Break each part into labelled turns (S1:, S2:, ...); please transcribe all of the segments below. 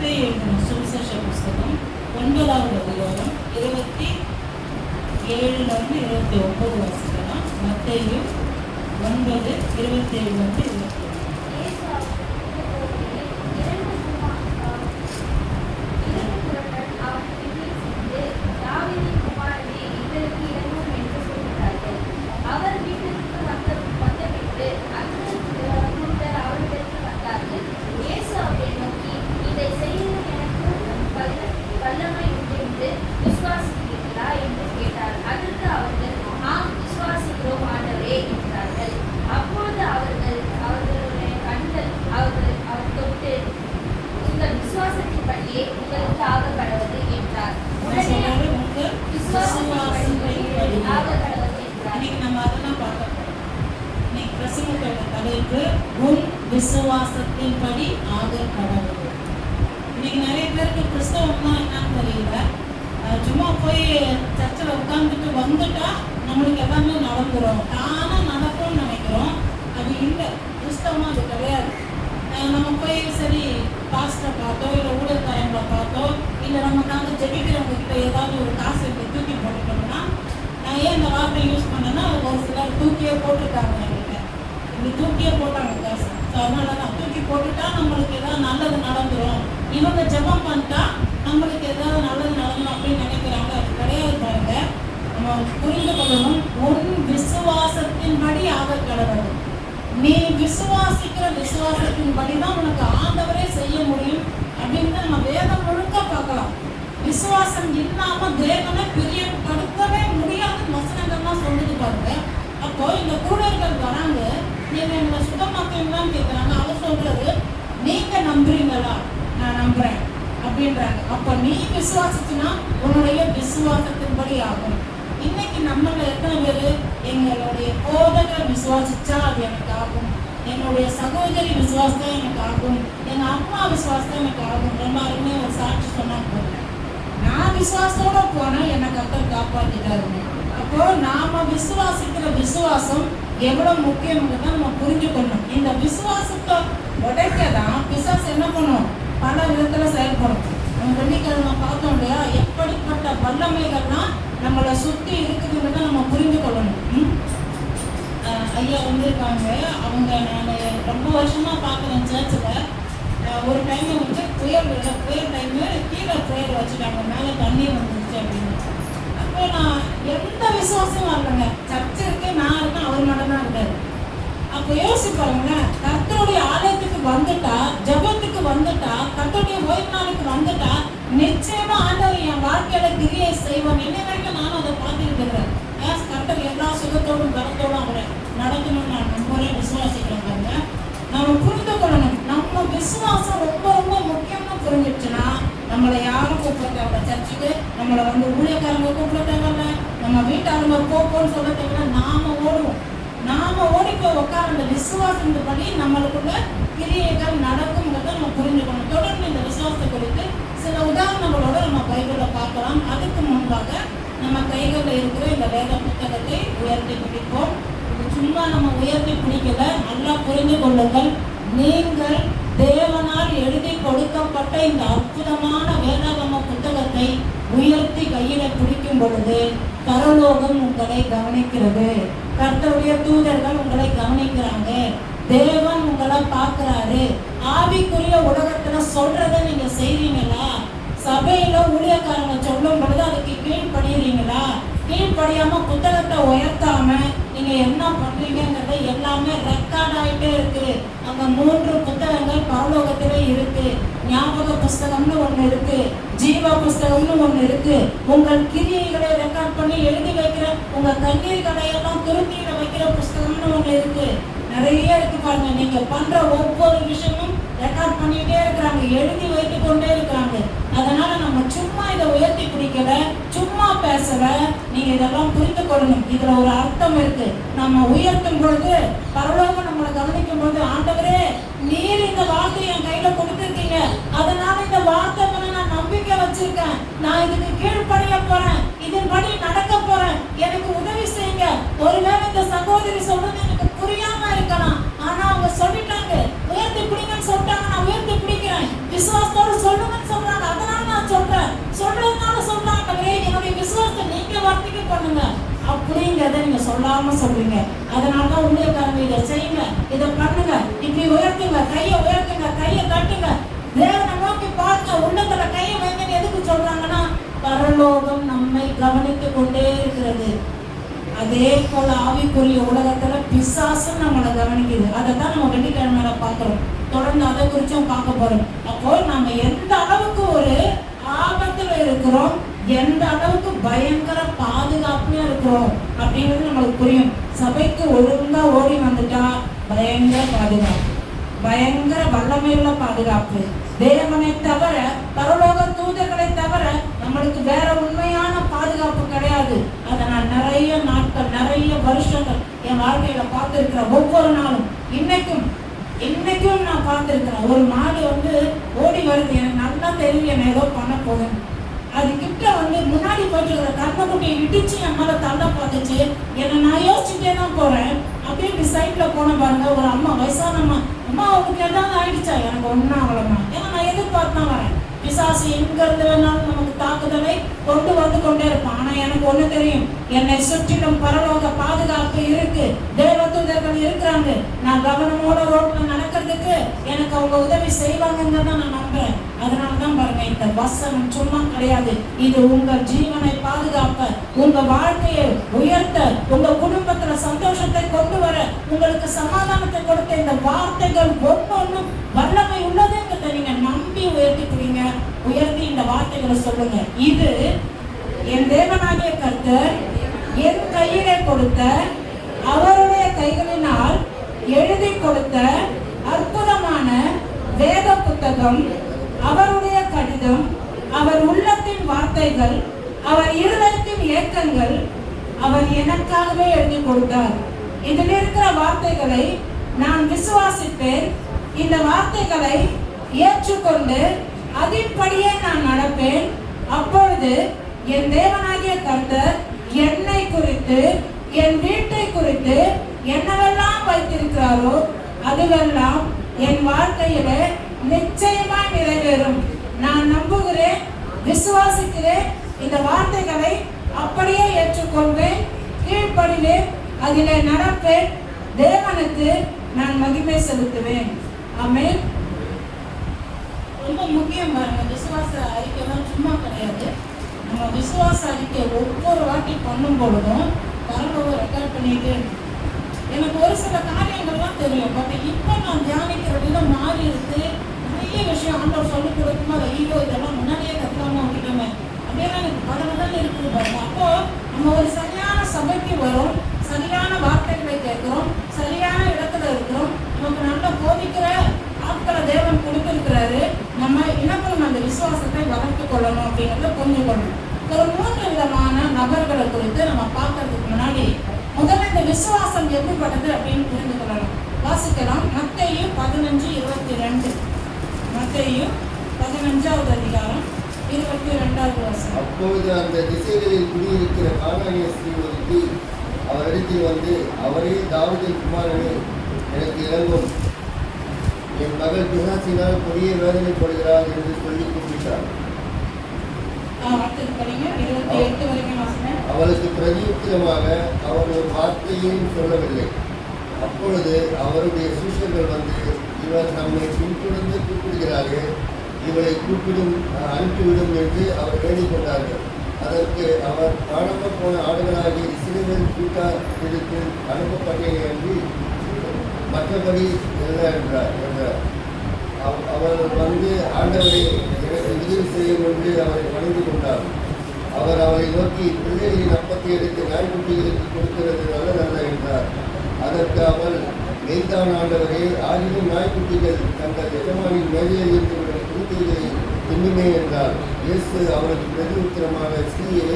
S1: மத்தேயு எழுதின சுவிசேஷ புஸ்தகம் 9வது அதிகாரம் 27-29 வாசிக்கலாம். மத்தேயு 9:27-29. உன் விசுவாசத்தின்படி ஆக கடவுள். இன்னைக்கு நிறைய பேருக்கு கிறிஸ்தவம்னா என்னன்னு தெரியல. சும்மா போய் சர்ச்சில் உட்காந்துட்டு வந்துட்டா நம்மளுக்கு எல்லாமே நடந்துடும், தானே நடக்கும்னு நினைக்கிறோம். அது இல்லை, கிறிஸ்தவம் அது கிடையாது. நம்ம போய் சரி பாஸ்டரை பார்த்தோ இல்லை ஊழியக்காரங்களை பார்த்தோ இல்லை நமக்காக ஜெபிக்கிறவங்க கிட்ட ஏதாவது ஒரு காசு இப்படி தூக்கி போட்டுட்டோம்னா, நான் ஏன் இந்த வார்த்தை யூஸ் பண்ணேன்னா ஒரு சிலர் தூக்கியே போட்டிருக்காங்க என்கிட்ட, இப்படி தூக்கியே போட்டாங்க காசு. ஸோ அதனால தான் தூக்கி போட்டுட்டா நம்மளுக்கு ஏதாவது நல்லது நடந்துடும், இவங்க ஜெபம் பண்ணிட்டா நம்மளுக்கு ஏதாவது நல்லது நடந்துடும் அப்படின்னு நினைக்கிறாங்க. அது கிடையாது. பாருங்க, நம்ம புரிந்து கொள்ளணும். உன் விசுவாசத்தின்படி ஆக கடவுள். நீ விசுவாசிக்கிற விசுவாசத்தின்படி தான் உனக்கு ஆண்டவரே செய்ய முடியும் அப்படின்னு நம்ம வேதம் முழுக்க பார்க்கலாம். விசுவாசம் இல்லாம தேவனை பிரியப்படுத்தவே முடியாத வசனங்கள்லாம் சொல்லுது பாருங்க. அப்போ இந்த கூடர்கள் வராங்க, நீங்க எங்களை சுத்தமாக்கீங்களான்னு கேட்குறாங்க. அவர் சொல்றது, நீங்க நம்புறீங்களா? நான் நம்புறேன் அப்படின்றாங்க. அப்ப நீ விசுவாசிச்சுன்னா உன்னுடைய விசுவாசத்தின்படி ஆகும். இன்னைக்கு நம்மள எத்தனை பேர் எங்களுடைய போதகர் விசுவாசிச்சா அது எனக்கு ஆகும், என்னுடைய சகோதரி விசுவாசம் எனக்கு ஆகும், எங்க அம்மா விசுவாசம் எனக்கு ஆகும். ரொம்ப அருமையா ஒரு சாட்சி சொன்னா போறேன், நான் விசுவாசத்தோட போனேன், என்னை கர்த்தர் காப்பாத்திட்டாருங்க. அப்போ நாம விசுவாசிக்கிற விசுவாசம் எவ்வளவு முக்கியம்ன்றதை நம்ம புரிஞ்சுக்கணும். இந்த விசுவாசத்தை உடைக்கதான் பிசாசு என்ன பண்ணும், பல விதத்துல செயல்படும். நம்ம வெள்ளிக்கிழமை பார்த்தோம் இல்லையா, எப்படிப்பட்ட வல்லமைகள்லாம் நம்மளை சுற்றி இருக்குதுன்றதை நம்ம புரிந்து கொள்ளணும். ஐயா வந்திருக்காங்க, அவங்க நான் ரொம்ப வருஷமா பார்க்குறேன் சர்ச்சில். ஒரு டைம் வந்து புயல் டைமு கீழே புயல் வச்சுட்டாங்க, மேலே தண்ணி வந்துருச்சு அப்படின்னு. அப்போ நான் எந்த விசுவாசமும் வரலைங்க, சர்ச்சு இருக்கு, நான் இருக்கேன், அவர் மட்டும் தான் இருக்காரு. அப்போ யோசிப்பாருங்களேன், கர்த்தருடைய ஆலயத்துக்கு வந்துட்டா, ஜபத்துக்கு வந்துட்டா, கர்த்தருடைய ஓய்வு நாளுக்கு வந்துட்டா நிச்சயமா ஆண்டவர் என் வாழ்க்கையில கிரியை செய்வான். என்ன வரைக்கும் நானும் அதை பார்த்துக்கிட்டு இருக்கிறேன். கர்த்தர் எல்லா சுகத்தோடும் பலத்தோடும் அவரை நடக்கணும்னு நான் நம்புறேன், விசுவாசிக்கிறேன். பாருங்க, நம்ம புரிந்து கொள்ளணும். நம்ம விசுவாசம் ரொம்ப ரொம்ப முக்கியம்னு புரிஞ்சிடுச்சுன்னா நம்மளை யாரும் கூப்பிட தேவையில்ல சர்ச்சுக்கு, நம்மளை வந்து ஊழியக்காரங்க கூப்பிட தேவையில்ல, நம்ம வீட்டாளுங்க போன்னு சொல்ல தேவையில்ல. நாம ஓடுவோம், நாம ஓடி போய் உட்கார அந்த விசுவாசத்தின்படி நம்மளுக்குள்ள கிரியைகள் நடக்கும்ங்கிறத நம்ம புரிஞ்சுக்கணும். தொடர்ந்து இந்த விசுவாசத்தை குறித்து சில உதாரணங்களோட நம்ம பைபிளில் பார்க்கலாம். அதுக்கு முன்பாக நம்ம கைகளில் இருக்கிற இந்த வேத புத்தகத்தை உயர்த்தி பிடிப்போம். சும்மா நம்ம உயர்த்தி பிடிக்கல, நல்லா புரிந்து கொள்ளுங்கள். நீங்கள் தேவனால் எழுதி கொடுக்கப்பட்ட இந்த அற்புதமான வேதாகம புத்தகத்தை உயர்த்தி கையில பிடிக்கும் பொழுது பரலோகம் உங்களை கவனிக்கிறது, கர்த்தருடைய தூதர்கள் உங்களை கவனிக்கிறாங்க, தேவன் உங்களை பார்க்கிறாரு. ஆவிக்குரிய உலகத்துல சொல்றத நீங்க செய்றீங்களா? சபையில ஊழியக்காரங்க சொல்லும் பொழுது அதுக்கு கீழ்படுறீங்களா? கீழ்படியாம புத்தகத்தை உயர்த்தாம நீங்க என்ன பண்றீங்கிறத எல்லாமே ரெக்கார்ட் ஆயிட்டே இருக்கு. அங்க 3 புத்தகங்கள் பரலோகத்திலே இருக்கு. ஞாபக புஸ்தகம்னு ஒண்ணு இருக்கு, ஜீவ புஸ்தகம்னு ஒண்ணு இருக்கு. உங்கள் கிரியைகளை ரெக்கார்ட் பண்ணி எழுதி வைக்கிற, உங்க கண்ணீர்களை எல்லாம் திருத்தியில வைக்கிற புஸ்தகம்னு ஒண்ணு இருக்கு. நிறைய இருக்கு பாருங்க. நீங்க பண்ற ஒவ்வொரு விஷயமும் ரெக்கார்ட் பண்ணிட்டே இருக்கிறாங்க, எழுதி வைத்து கொண்டே இருக்கிறாங்க. அதனால நம்ம சும்மா இதை உயர்த்தி பிடிக்கல, சும்மா பேசல. நீங்க இதெல்லாம் புரிந்து கொள்ளணும். இதுல ஒரு அர்த்தம் இருக்கு. நம்ம உயர்த்தும் பொழுது பரலோகம் நம்மளை கவனிக்கும் பொழுது, ஆண்டவரே நீர் இந்த வார்த்தை என் கையில கொடுத்துருக்கீங்க, அதனால இந்த வார்த்தை நான் நம்பிக்கை வச்சிருக்கேன், நான் இதுக்கு கீழ்படிய போறேன், இதன்படி நடக்க போறேன், எனக்கு உதவி செய்யுங்க. ஒருவேளை இந்த சகோதரி சொல்றது எனக்கு புரியாம இருக்கலாம், ஆனா அவங்க சொல்லிட்டாங்க உயர்த்தி பிடிங்கன்னு சொல்லிட்டாங்க, நான் உயர்த்தி பிடிக்கிறேன், விசுவாசத்தோடு சொல்லுங்கன்னு நீங்க அதை நீங்க சொல்லாம சொல்றீங்க. அதனாலதான் ஊழியக்காரங்க இதை செய்யுங்க, இதை பண்ணுங்க, இப்படி உயர்த்துங்க, கையை உயர்த்துங்க, கையை தட்டுங்க, தேவனை நோக்கி பார்க்க, உள்ளத்துல கையை வைங்கன்னு எதுக்கு சொல்றாங்கன்னா பரலோகம் நம்மை கவனித்துக் கொண்டே இருக்கிறது. அதே போல ஆவிக்குரிய உலகத்துல பிசாசும் நம்மளை கவனிக்குது. அதை தான் நம்ம வெள்ளிக்கிழமையில பார்க்கிறோம். தொடர்ந்து அதை குறிச்சும் பார்க்க போறோம். அப்போ நம்ம எந்த அளவுக்கு ஒரு ஆபத்துல இருக்கிறோம், எந்த அளவுக்கு பயங்கர பாதுகாப்புல இருக்கிறோம் அப்படிங்கிறது நம்மளுக்கு புரியும். சபைக்கு ஒழுங்கா ஓடி வந்துட்டா பயங்கர பாதுகாப்பு, பயங்கர வல்லமையுள்ள பாதுகாப்பு. தேவனை தவிர, பரலோக தூதர்களை தவிர நம்மளுக்கு வேற உண்மையான பாதுகாப்பு கிடையாது. அதை நான் நிறைய நாட்கள், நிறைய வருஷங்கள் என் வாழ்க்கையில பார்த்திருக்கிறேன். ஒவ்வொரு நாளும் இன்னைக்கும் நான் பார்த்திருக்கிறேன். ஒரு மாடு ஓடி வருது, எனக்கு நல்லா தெரியும் என்ன ஏதோ பண்ண போகுது. அது கிட்ட முன்னாடி போயிட்டு இருக்கிற கர்மக்குட்டியை இடிச்சு என் மேல தள்ள பார்த்துச்சு. என்ன நான் யோசிச்சுட்டே தான் போறேன். அப்படியே சைட்ல போன பாருங்க, ஒரு அம்மா, வயசான அம்மா, அம்மா அவனுக்கு ஏதாவது ஆயிடுச்சா? எனக்கு ஒன்னும் ஆகலம்மா. ஏன்னா நான் எதிர்பார்த்தான் வரேன். பிசாசு எங்க இருந்து வேணாலும் நமக்கு தாக்குதலை கொண்டு வந்து கொண்டே இருப்பான். ஆனா எனக்கு ஒண்ணு தெரியும், என்னை சுற்றிலும் பரலோக பாதுகாப்பு இருக்கு, தேவதூதர்கள் இருக்கிறாங்க. நான் கவனமோட ரோட்ல நடக்கிறதுக்கு எனக்கு அவங்க உதவி செய்வாங்கன்னு தான் நான் நம்புறேன். அதனாலதான் பாருங்க, இந்த வசனம் சும்மா கிடையாது. இது உங்க ஜீவனை பாதுகாப்ப, உங்க வாழ்க்கையை உயர்த்த, உங்க குடும்பத்துல சந்தோஷத்தை கொண்டு வர, உங்களுக்கு சமாதானத்தை கொடுத்த இந்த வார்த்தைகள் ஒவ்வொன்றும் வல்லமை உள்ளதுங்கிறத நீங்க நம்பி உயர்த்திக்கிறீங்க. உயர்த்தி இந்த வார்த்தைகளை சொல்லுங்க. இது என் தேவனாகிய கர்த்தர் என் கையிலே கொடுத்த, அவருடைய கைகளினால் எழுதி கொடுத்த அற்புதமான வேத புத்தகம், அவருடைய கடிதம், அவர் உள்ளத்தின் வார்த்தைகள், அவர் இருதயத்தின் ஏக்கங்கள், அவர் எனக்காகவே எழுதி கொடுத்தார். இதில் இருக்கிற வார்த்தைகளை நான் விசுவாசிப்பேன். இந்த வார்த்தைகளை ஏற்றுக்கொண்டு அதின்படியே நான் நடப்பேன். அப்பொழுது என் தேவனாகிய கர்த்தர் என்னை குறித்து, என் வீட்டை குறித்து என்னவெல்லாம் வைத்திருக்கிறாரோ அதுவெல்லாம் என் வாழ்க்கையில நிச்சயமா நிறைவேறும். நான் நம்புகிறேன், விசுவாசிக்கிறேன். இந்த வார்த்தைகளை அப்படியே ஏற்றுக்கொள்வேன், கீழ்ப்படிவேன், அதிலே நடப்பேன். தேவனுக்கு நான் மகிமை செலுத்துவேன். ஆமென். ரொம்ப முக்கியம் பாருங்க, விசுவாச அறிக்கைலாம் சும்மா கிடையாது. நம்ம விசுவாச அறிக்கை ஒவ்வொரு வாட்டி பண்ணும் பொழுதும் பரலோகம் ரெக்கார்ட் பண்ணிட்டு, எனக்கு ஒரு சில காரியங்கள்லாம் தெரியும். பட் இப்போ நான் தியானிக்கிற விதம் மாறி இருக்கு. நிறைய விஷயம் ஆண்டவர் சொல்லிக் கொடுக்கும்போது ஐயோ இதெல்லாம் முன்னாடியே கற்காம விட்டுட்டோமே அப்படியெல்லாம் எனக்கு பதவிதான் இருக்குது பாருங்க. அப்போ நம்ம ஒரு சரியான சபைக்கு வரும், சரியான வார்த்தைகளை கேட்கிறோம், சரியான இடத்துல இருக்கிறோம், நமக்கு நல்லா போதிக்கிற ஆட்களை தேவன் கொடுத்திருக்கிறாரு. நம்ம இன்னமும் அந்த விசுவாசத்தை வளர்த்து கொள்ளணும் அப்படிங்கிறத புரிஞ்சுக்கணும். ஒரு 3 விதமான நபர்களை குறித்து நம்ம பார்க்கறதுக்கு முன்னாடி முதல்ல இந்த விசுவாசம் எப்படிப்பட்டது அப்படின்னு புரிந்து கொள்ளலாம். வாசிக்கலாம். மத்தேயு 15:22. மத்தேயு 15வது அதிகாரம் 22வது வசனம்.
S2: அப்பொழுது அந்த திசைகளில் குடியிருக்கிற கானானிய ஸ்திரீ ஒருத்தி அவரிடத்தில் வந்து, அவரே தாவீதின் குமாரனே, எனக்கு இறங்கும், என் மகள் பிசாசினால் கொடிய வேதனைப்படுகிறாள் என்று சொல்லி கூப்பிட்டார். அவளுக்கு பிரதியுத்தரமாக அவர் ஒரு வார்த்தையையும் சொல்லவில்லை. அப்பொழுது அவருடைய சீஷர்கள் வந்து, இவர் நம்மை பின்தொடர்ந்து கூப்பிடுகிறாரே, இவளை அனுப்பிவிடும் என்று அவர் வேண்டிக் கொண்டார்கள். அதற்கு அவர், காணாமல் போன ஆடுகளாகி இஸ்ரவேல் கூட்டத்திற்கு அனுப்பப்பட்டேன் என்று மற்றபடி இல்லை என்றார். அவர் வந்து ஆண்டவரை எனக்கு உதவி செய்யும் என்று அவரை பணிந்து கொண்டார். அவர் அவரை நோக்கி, பிள்ளைகளின் அப்பத்தை எடுத்து நாய்க்குட்டிகளுக்கு கொடுக்கிறது நல்லதல்ல என்றார். அதற்கு அவள், மெய்தான் ஆண்டவரே, ஆயினும் நாய்க்குட்டிகள் தங்கள் எஜமானின் மேலையில் இருந்து குருத்தைகளை தின்னுமே என்றார். இயேசு அவருக்கு பிரதியுத்தரமாக, ஸ்ரீயே,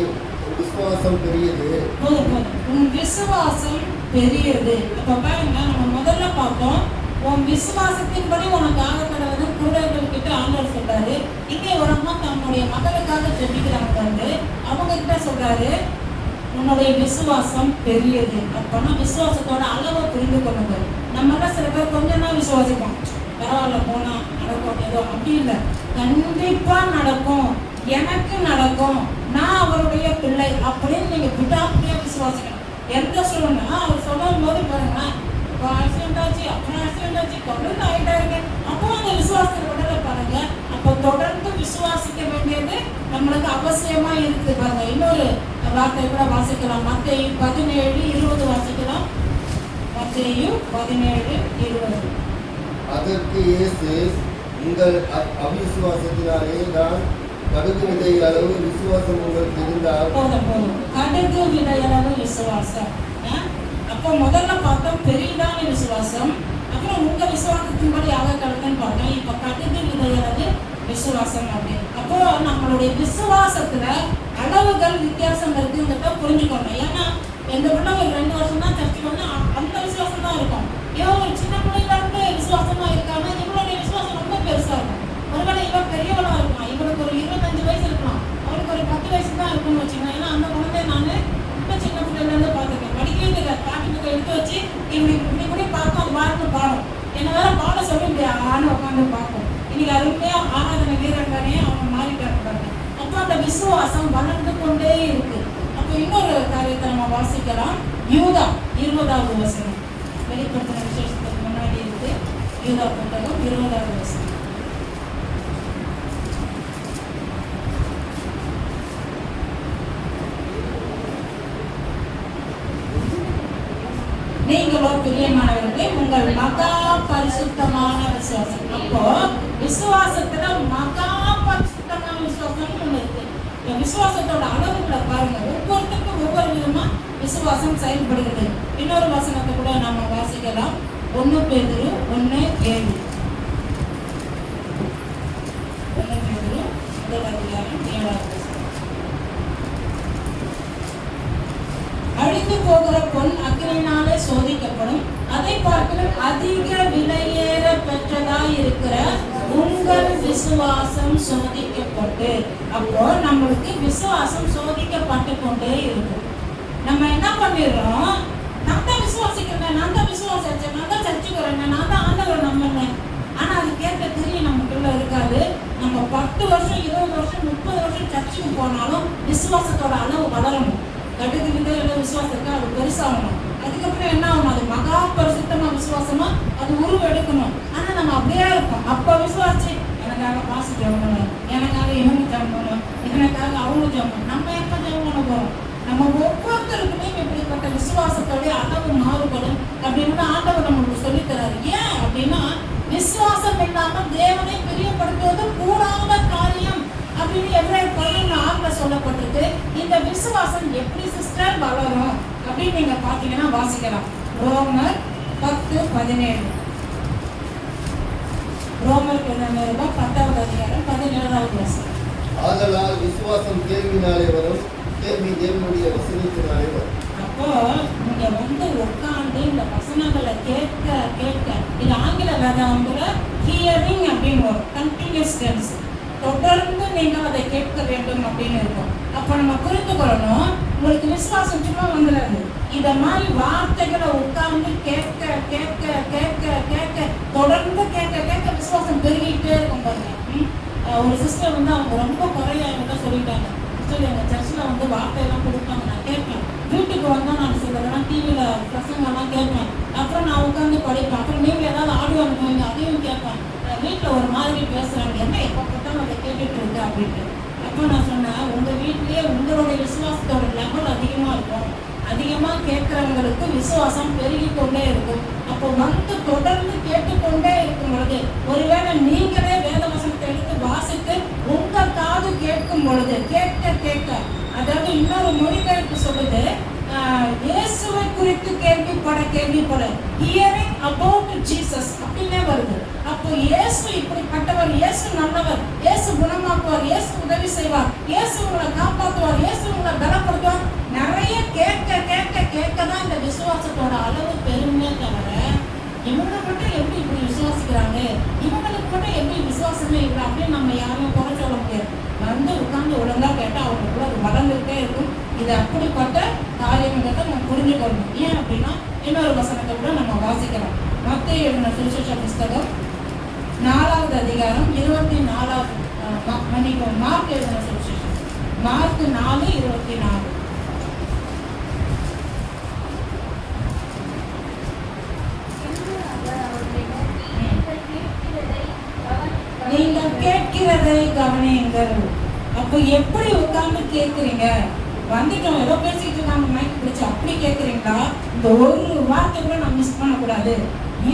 S2: விசுவாசம் பெரியது.
S1: விசுவாசம் பெரியது. இப்ப பாருங்க, நம்ம முதல்ல பார்த்தோம், உன் விசுவாசத்தின்படி உனக்கு ஆகப்படுவது குருடர்கள் கிட்ட ஆண்டவர் சொல்றாரு. இங்கே ஒரு அம்மா தன்னுடைய மகளுக்காக ஜெபிக்கிறாங்க. அவங்க கிட்ட சொல்றாரு, உன்னுடைய விசுவாசம் பெரியது. அப்பனா விசுவாசத்தோட அளவை புரிந்து கொள்ளுங்க. நம்மள சில பேர் கொஞ்சம் தான் விசுவாசிப்போம், பரவாயில்ல போனா நடக்கும் ஏதோ, அப்படி இல்லை. கண்டிப்பா நடக்கும், எனக்கு நடக்கும், நான் அவருடைய பிள்ளை அப்படின்னு நீங்க விடாப்பிடியா விசுவாசிக்கணும். எந்த சூழ்நிலை அவர் சொல்லும் போது பாருங்களேன், இப்போ ஆக்சிடென்ட் ஆச்சு, அப்புறம் ஆக்சிடென்ட் ஆச்சு, தொடர்ந்து ஆகிட்டாருங்க. அப்போ அந்த விசுவாசத்தை விடலை பாருங்க. அப்போ தொடர்ந்து விசுவாசிக்க வேண்டியது நம்மளுக்கு அவசியமா இருக்குது பாருங்க. இன்னொரு வார்த்தை கூட வாசிக்கலாம். மத்தேயு 17:20 வாசிக்கலாம். மத்தேயு 17:20.
S2: அதற்கு இயேசு, உங்கள் அவிசுவாசத்தினாலே தான் கடுகு விதை அளவு விசுவாசம் உங்களுக்கு இருந்தால்
S1: போதும். கடுகு விதை அளவு விசுவாசம். அப்போ முதல்ல பார்த்தோம் பெரிதான விசுவாசம், அப்புறம் உங்க விசுவாசத்தின்படி ஆக கடவுள்னு பார்த்தோம். இப்ப கடுகு விதை அளவு விசுவாசம் அப்படின்னு. அப்போ நம்மளுடைய விசுவாசத்துல அளவுகள் வித்தியாசம் இருக்குங்கிறத புரிஞ்சுக்கணும். ஏன்னா எந்த பிள்ளை ஒரு 2 வருஷம் தான் சர்ச்சுக்கு வந்து அந்த விசுவாசம் தான் இருக்கும். இவன் ஒரு சின்ன பிள்ளைல இருந்து விசுவாசமா இருக்காங்க, இவளுடைய விசுவாசம் ரொம்ப பெருசா இருக்கும். ஒருவேளை இவன் பெரியவளா இருக்கலாம், இவளுக்கு ஒரு 25 வயசு இருக்கலாம், அவளுக்கு ஒரு 10 வயசு தான் இருக்குன்னு வச்சுக்கலாம். ஏன்னா அந்த குழந்தைய நான் ரொம்ப சின்ன பிள்ளைல இருந்து பார்த்துருக்கேன். படிக்கவே தெரியாது, பாட்டு புக்கை எடுத்து வச்சு இப்படி கூட பார்க்கும், பாட்டு பாடும். என்ன வேற பாட சொல்லி இப்படி உட்காந்து பார்ப்போம். இன்னைக்கு அருமையா ஆராதனை வீரர்களே அவங்க மாறிட்டாங்க. அப்போ அந்த விசுவாசம் வளர்ந்து கொண்டே இருக்கு. அப்போ இன்னொரு காரியத்தை நம்ம வாசிக்கலாம். யூதா 20வது வசனம், வெளிப்படுத்தின விசேஷத்துக்கு முன்னாடி இருக்கு. யூதா புத்தகம் 20வது வசனம். நீங்களோ பிரியமானவர்களே உங்கள் மகா பரிசுத்தமான விசுவாசம். அப்போ விசுவாசத்துல மகா பரிசுத்தமான விசுவாசம் ஒண்ணு இருக்கு. விசுவாசத்தோட அளவுகளை பாருங்க, ஒவ்வொருத்தருக்கும் ஒவ்வொரு விதமா விசுவாசம் செயல்படுகிறது. இன்னொரு வசனத்தை கூட நம்ம வாசிக்கலாம். 1 பேதுரு 1:7. 1 பேதுரு 1:7. அழிந்து போகிற பொன் அக்கினியினாலே சோதிக்கப்படும், அதை பார்க்கலும் அதிக விலையேற பெற்றதாய் இருக்கிற உங்கள் விசுவாசம் சோதிக்கப்பட்டு. அப்போ நம்மளுக்கு விசுவாசம் சோதிக்கப்பட்டு கொண்டே இருக்கும். நம்ம என்ன பண்ணிடுறோம், நான் தான் விசுவாசிக்கிறேன், நான் தான் விசுவாசிச்சேன், நான் தான் சர்ச்சுக்கிறேன், நான் தான் ஆண்டவரை நம்பினேன். ஆனா அது கேட்க தெரியும் நமக்குள்ள இருக்காது. நம்ம 10 வருஷம் 20 வருஷம் 30 வருஷம் சர்ச்சுக்கு போனாலும் விசுவாசத்தோட அளவு வளரணும். கடுகு விதையில விசுவாசம் இருக்கு, அது பெருசாகணும். அதுக்கப்புறம் என்ன ஆகணும், அது மகா பரிசுத்தமா விசுவாசமா அது உருவெடுக்கணும். ஆனா நம்ம அப்படியே இருப்போம். அப்ப விசுவாசி எனக்காக பாசு ஜெபம், எனக்காக இவங்க ஜெபம், எனக்காக அவங்க ஜெபம். நம்ம எப்ப ஜெபம் பண்ண போறோம்? நம்ம ஒவ்வொருத்தருக்குமே இப்படிப்பட்ட விசுவாசத்தோட அளவு மாறுபடும் அப்படின்னு ஆண்டவர் நம்மளுக்கு சொல்லித் தராரு. ஏன் அப்படின்னா விசுவாசம் இல்லாம தேவனை பிரியப்படுத்துவது கூடாத காரியம் அப்படின்னு எபிரேயர் 11:6 சொல்லப்பட்டிருக்கு. இந்த விசுவாசம் எப்படி சிஸ்டர் வளரும் அப்படின்னு நீங்க பாத்தீங்கன்னா வாசிக்கலாம். ரோமர் 10:17. ரோமர் 10வது அதிகாரம் 17வது வசனம்.
S2: ஆதலால் விசுவாசம் கேள்வினாலே வரும், கேள்வி தேவனுடைய வசனத்தினாலே வரும்.
S1: அப்போ நீங்க வந்து உட்கார்ந்து இந்த வசனங்களை கேட்க கேட்க, இது ஆங்கில வேதாந்திர ஹியரிங் அப்படின்னு ஒரு கண்டினியூஸ் டென்ஸ், தொடர்ந்து நீங்க அதை கேட்க வேண்டும் அப்படின்னு இருக்கும். அப்ப நம்ம புரிந்து கொள்ளணும், உங்களுக்கு விசுவாசம் சும்மா வந்துடாது. இத மாதிரி வார்த்தைகளை உட்கார்ந்து கேட்க கேட்க கேட்க கேட்க தொடர்ந்து கேட்க கேட்க விசுவாசம் பெருகிட்டே இருக்கும் பாருங்க. ஒரு சிஸ்டர் வந்து அவங்க ரொம்ப குறையா என்கிட்ட சொல்லிட்டாங்க, சிஸ்டர் எங்க சர்ச்சில் வந்து வார்த்தையெல்லாம் கொடுப்பாங்க, நான் கேட்பேன். வீட்டுக்கு வந்தால் நான் சிலதெல்லாம் டிவியில் பிரசங்கெல்லாம் கேட்பேன். அப்புறம் நான் உட்காந்து படிப்பேன். அப்புறம் நீங்கள் ஏதாவது ஆடியோ அனுப்புவீங்க, அதையும் கேட்பேன். வீட்டில் ஒரு மாதிரி பேசுகிறாங்க, என்ன எப்போ பார்த்தாலும் அதை கேட்டுட்டு இருக்கு அப்படின்ட்டு. அப்போ நான் சொன்னேன், உங்கள் வீட்லேயே உங்களுடைய விசுவாசத்தோட லெவல் அதிகமாக இருக்கும். அதிகமாக கேட்குறவங்களுக்கு விசுவாசம் பெருகிக்கொண்டே இருக்கும். அப்போ வந்து தொடர்ந்து கேட்டுக்கொண்டே இருக்கும் பொழுது, ஒருவேளை நீங்களே வேதவசனத்தை எடுத்து வாசித்து உங்கள் காது கேட்கும் பொழுது கேட்க கேட்க, அதாவது இன்னொரு மொழிபெயர்ப்பு சொல்லுது, இயேசுவை குறித்து கேள்விப்பட ஹியரிங் அபவுட் ஜீசஸ் அப்படின்னே வருது. அப்போ இயேசு இப்படிப்பட்டவர், இயேசு நல்லவர், இயேசு குணமாக்குவார், இயேசு உதவி செய்வார், இயேசு உங்களை காப்பாற்றுவார், இயேசு உங்களை பலப்படுத்துவார். நிறைய கேட்க கேட்க கேட்க தான் இந்த விசுவாசத்தோட அளவு பெருமையே தவிர, இவங்க மட்டும் எப்படி இப்படி விசுவாசிக்கிறாங்க, இவங்களுக்கு மட்டும் எப்படி விசுவாசமே இல்லை அப்படின்னு நம்ம யாரும் குறை சொல்ல முடியாது. வந்து உட்கார்ந்து ஒழுங்கா கேட்டால் அவங்களுக்குள்ள அது வளர்ந்துகிட்டே இருக்கும். இது அப்படிப்பட்ட காரியங்கிறத நம்ம புரிஞ்சுக்கணும். ஏன் அப்படின்னா இன்னொரு வசனத்தை கூட நம்ம வாசிக்கலாம். மத்தேயு எழுதின சுவிசேஷ புஸ்தகம் 4வது அதிகாரம் 24வது மார்க் எழுதின சுவிசேஷம் மார்க் 4:24. கவனியுங்கள். அப்போ எப்படி உட்கார்ந்து கேட்குறீங்க? வந்துட்டோம் ஏதோ பேசிட்டு இருக்காங்க மைக் பிடிச்சி அப்படி கேட்குறீங்களா? இந்த ஒரு வார்த்தை கூட நான் மிஸ் பண்ணக்கூடாது.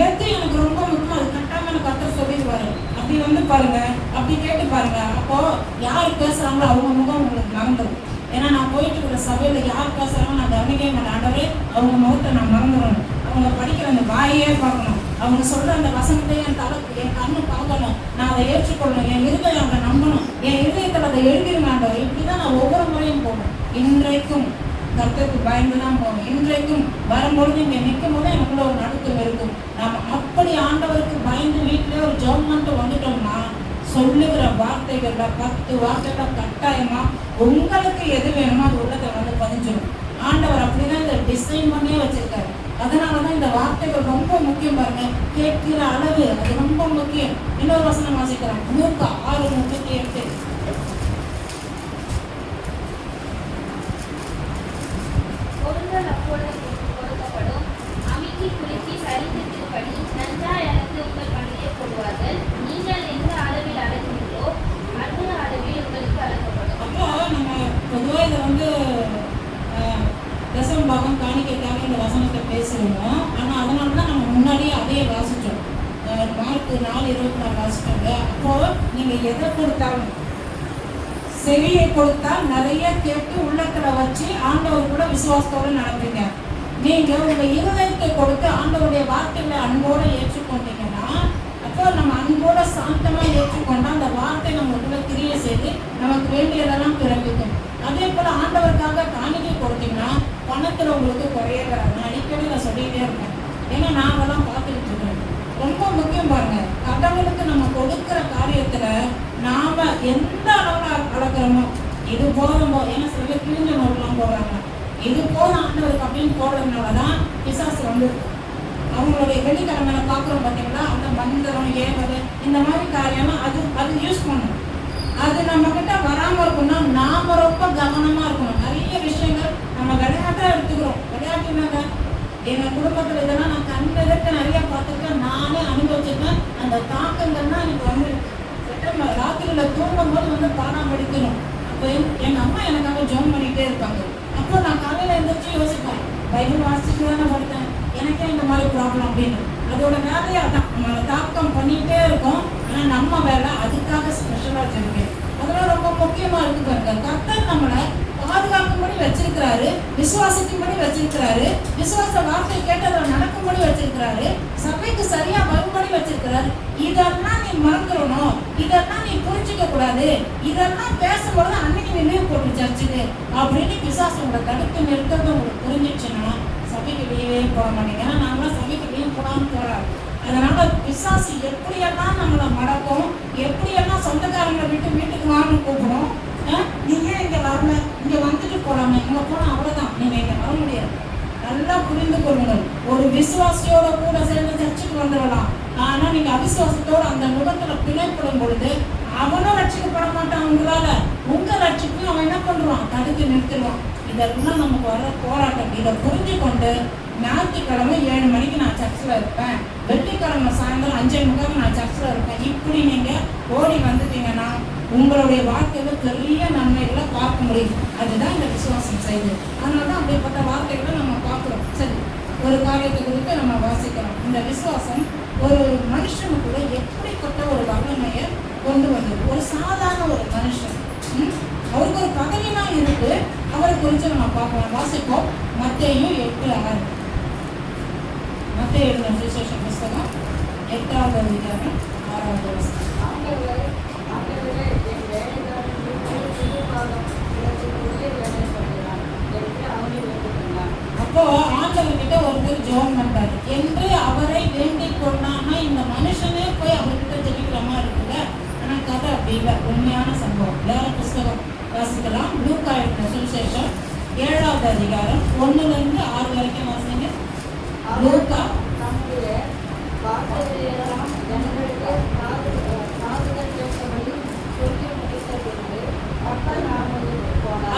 S1: எது எனக்கு ரொம்ப முக்கியம் அது கட்டாம எனக்கு கத்த சொல்லிடுவாரு. அப்படி வந்து பாருங்க, அப்படி கேட்டு பாருங்க. அப்போ யார் பேசுறாங்களோ அவங்க முகம் உங்களுக்கு மறந்துடும். ஏன்னா நான் போயிட்டு இருக்கிற சபையில யார் பேசுறாங்க நான் கவனிக்கவே மாட்டேன். ஆண்டவரே அவங்க முகத்தை நான் மறந்துடணும். அவங்க படிக்கிற அந்த வாயே பார்க்கணும். அவங்க சொல்ற அந்த வசனத்தை என் கண்ணு பார்க்கணும். நான் அதை ஏற்றுக்கொள்ளணும். என் இருதயம் அதை நம்பணும். என் இருதயத்தில் அதை எழுதிருங்க ஆண்டவர். இப்படிதான் நான் ஒவ்வொரு முறையும் போகணும். இன்றைக்கும் கர்த்தருக்கு பயந்துதான் போகணும். இன்றைக்கும் வரும்பொழுது இங்கே நிற்கும் போது எனக்குள்ள ஒரு நடுக்கம் இருக்கும். நாம் அப்படி ஆண்டவருக்கு பயந்து வீட்டிலே ஒரு ஜெபம் பண்ணிட்டு வந்துட்டோம்னா சொல்லுகிற வார்த்தைகள்ல 10 வார்த்தைகள் கட்டாயமா உங்களுக்கு எது வேணுமோ அது உள்ளதை வந்து பதிஞ்சிடும். ஆண்டவர் அப்படிதான் இதை டிசைன் பண்ணியே வச்சிருக்காரு. அதனாலதான் இந்த வார்த்தைகள் ரொம்ப முக்கியம். பாருங்க, கேட்கிற அளவு அது ரொம்ப முக்கியம். இன்னொரு வசனம் வாசிக்கிறோம், லூக்கா 6:38.
S3: கொடுக்கப்படும் அமைக்கி குலுக்கி சரித்திருப்படி நன்றாய் அளந்து உங்கள் பணியை போடுவார்கள். நீங்கள் எந்த அளவில் அளக்கிறீர்களோ அந்த அளவில் உங்களுக்கு அளக்கப்படும்.
S1: அப்போ நம்ம பொதுவாக இதை வந்து தசம பாகம் காணிக்கைக்காக இந்த வசனத்தை பேசுவோம். ஆனால் அதனால தான் நம்ம முன்னாடியே அதையே வாசித்தோம். மார்க் 4:24 வாசிச்சோங்க. அப்போ நீங்கள் எதை கொடுத்தாலும் செவியை கொடுத்தா நிறைய கேட்டு உள்ளத்துல வச்சு ஆண்டவர் கூட விசுவாசத்தோடு நடப்பீங்க. நீங்க உங்க இருதயத்தை கொடுத்து ஆண்டவருடைய வார்த்தைகளை அன்போட ஏற்றுக்கொண்டீங்கன்னா அப்போ நம்ம அன்போட சாந்தமா ஏற்றுக்கொண்டா அந்த வார்த்தை நம்மளுக்குள்ள கிரிய செய்து நமக்கு வேண்டியதெல்லாம் பிறப்பிக்கும். அதே போல ஆண்டவருக்காக காணிக்கை கொடுத்தீங்கன்னா பணத்துல உங்களுக்கு குறைய வராது. நான் அடிக்கடி நான் சொல்லிட்டே இருக்கேன். ஏன்னா நான் அதெல்லாம் பார்த்துக்கிட்டு இருக்கேன். ரொம்ப முக்கியம் பாருங்க, கடவுளுக்கு நம்ம கொடுக்கிற காரியத்துல நாம எந்த அளவுல அளக்கிறோமோ இது போதும். ஏன்னா சில பேர் கிழிஞ்ச நோட்டெல்லாம் போடுறாங்க. இது போதும் ஆண்டவருக்கு அப்படின்னு போடுறதுனாலதான் பிசாசு வந்து அவங்களுடைய வெள்ளிக்கிழமையில பார்க்குறோம் பார்த்தீங்களா, அந்த மந்திரம் ஏவது இந்த மாதிரி காரியம்லாம் அது யூஸ் பண்ணணும். அது நம்ம கிட்ட வராமல் இருக்கணும்னா நாம ரொம்ப கவனமா இருக்கணும். நிறைய விஷயங்கள் நம்ம விளையாட்டா எடுத்துக்கிறோம். விளையாட்டுனாங்க எங்க குடும்பத்துல இதெல்லாம் நான் கண்டதற்கு நிறைய பார்த்துருக்கேன். நானே அனுபவிச்சிருக்கேன். அந்த தாக்கங்கள்லாம் எனக்கு வந்து ராத்திரியில தூங்கும் போது வந்து பாடம் படிக்கணும். அப்போ எங்க அம்மா எனக்காக ஜோம் பண்ணிட்டே இருப்பாங்க. அப்போ நான் காலையில எழுந்திரிச்சு யோசிப்பேன், பைபிள் வாசிச்சுட்டு தானே படுத்தேன், எனக்கே இந்த மாதிரி ப்ராப்ளம் அப்படின்னு. அதோட வேலையா தான் நம்மளை தாக்கம் பண்ணிட்டே இருக்கோம். ஆனா நம்ம வேலை அதுக்காக ஸ்பெஷலா வச்சிருக்கேன். அதெல்லாம் ரொம்ப முக்கியமா இருக்கு பாருங்க. கர்த்தர் நம்மளை பாதுகாக்கும்படி வச்சிருக்கிறாரு, விசுவாசிக்கும்படி வச்சிருக்கிறாரு, விசுவாச வார்த்தை கேட்டதை நடக்கும்படி வச்சிருக்கிறாரு, சபைக்கு சரியா வரும்படி வச்சிருக்கிறாரு. இதெல்லாம் நீ மறந்துடணும், இதெல்லாம் நீ புரிஞ்சுக்க கூடாது, இதெல்லாம் பேசும்போது அன்னைக்கு நீ லீவ் போட்டு சர்ச்சுக்கு அப்படின்னு பிசாசு உங்களை தடுத்து நிறுத்தது உங்களுக்கு புரிஞ்சிச்சுன்னா சபைக்கு லீவே போட மாட்டீங்க. ஏன்னா நாங்களாம் சபைக்கு லீவ் போடாமல் போறாரு. அதனால பிசாசு எப்படியெல்லாம் நம்மளை மடக்கும், எப்படியெல்லாம் சொந்தக்காரங்களை விட்டு வீட்டுக்கு வாங்க கூப்பிடும். நீங்க இங்க வரல, இங்க வந்துட்டு போலாமே, இங்க போனா அவ்வளவுதான், நீங்க இங்க வர முடியாது. நல்லா புரிந்து கொள்ளுங்கள். ஒரு விசுவாசியோட கூட சேர்ந்து சர்ச்சுக்கு வந்துடலாம். ஆனா நீங்க அவிசுவாசத்தோட அந்த முகத்துல பிணைப்படும் பொழுது அவனும் ரட்சிக்கப்பட மாட்டான். உங்களால உங்க ரட்சிப்பையும் அவன் என்ன பண்ணுவான், தடுத்து நிறுத்திடுவான். இதெல்லாம் நமக்கு வர போராட்டம். இதை புரிஞ்சு கொண்டு ஞாயிற்றுக்கிழமை 7 மணிக்கு நான் சர்ச்சில் இருப்பேன், வெள்ளிக்கிழமை சாயந்தரம் 5:45 நான் சர்ச்சில் இருப்பேன், இப்படி நீங்க ஓடி வந்துட்டீங்கன்னா உங்களுடைய வாழ்க்கையில பெரிய நன்மைகளை பார்க்க முடியும். அதுதான் இந்த விசுவாசம் செய்து. அதனாலதான் அப்படிப்பட்ட வார்த்தைகளை நம்ம பார்க்கிறோம். சரி, ஒரு காரியத்தை குறித்து நம்ம வாசிக்கிறோம். இந்த விசுவாசம் ஒரு மனுஷனுக்குள்ள எப்படிப்பட்ட ஒரு வல்லமையை கொண்டு வந்தது. ஒரு சாதாரண ஒரு மனுஷன், அவருக்கு ஒரு பதவிலாம் இருக்கு, அவரை குறித்து நம்ம பார்க்கலாம். வாசிப்போம். மத்தேயு 8:6. மத்தேயு எழுதின சுவிசேஷ புஸ்தகம் 8வது அதிகாரம் 6வது வசனம். அப்போ ஆண்டவர்கிட்ட ஒருத்தர் ஜெபம் பண்றாரு என்று அவரை வேண்டிக் கொண்டான்னா இந்த மனுஷனே போய் அவர்கிட்ட ஜெபிக்கிற மாதிரி இருக்குல்ல. ஆனா கதை அப்படி இல்லை, உண்மையான சம்பவம். வேற புஸ்தகம் வாசிக்கலாம். லூக்கா எழுதின சுவிசேஷம் 7வது அதிகாரம் 1-6 வரைக்கும் வாசிங்க. லூக்கா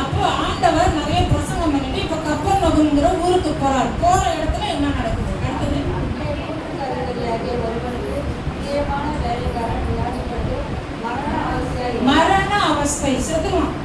S1: அப்போ ஆண்டவர் நிறைய பிரசங்கம் பண்ணிட்டு இப்ப கப்பர்நகூம்ங்கிற ஊருக்கு போறாரு. போற இடத்துல என்ன நடக்குது அடுத்தது? மரண கஸ்பை செத்துருவான்,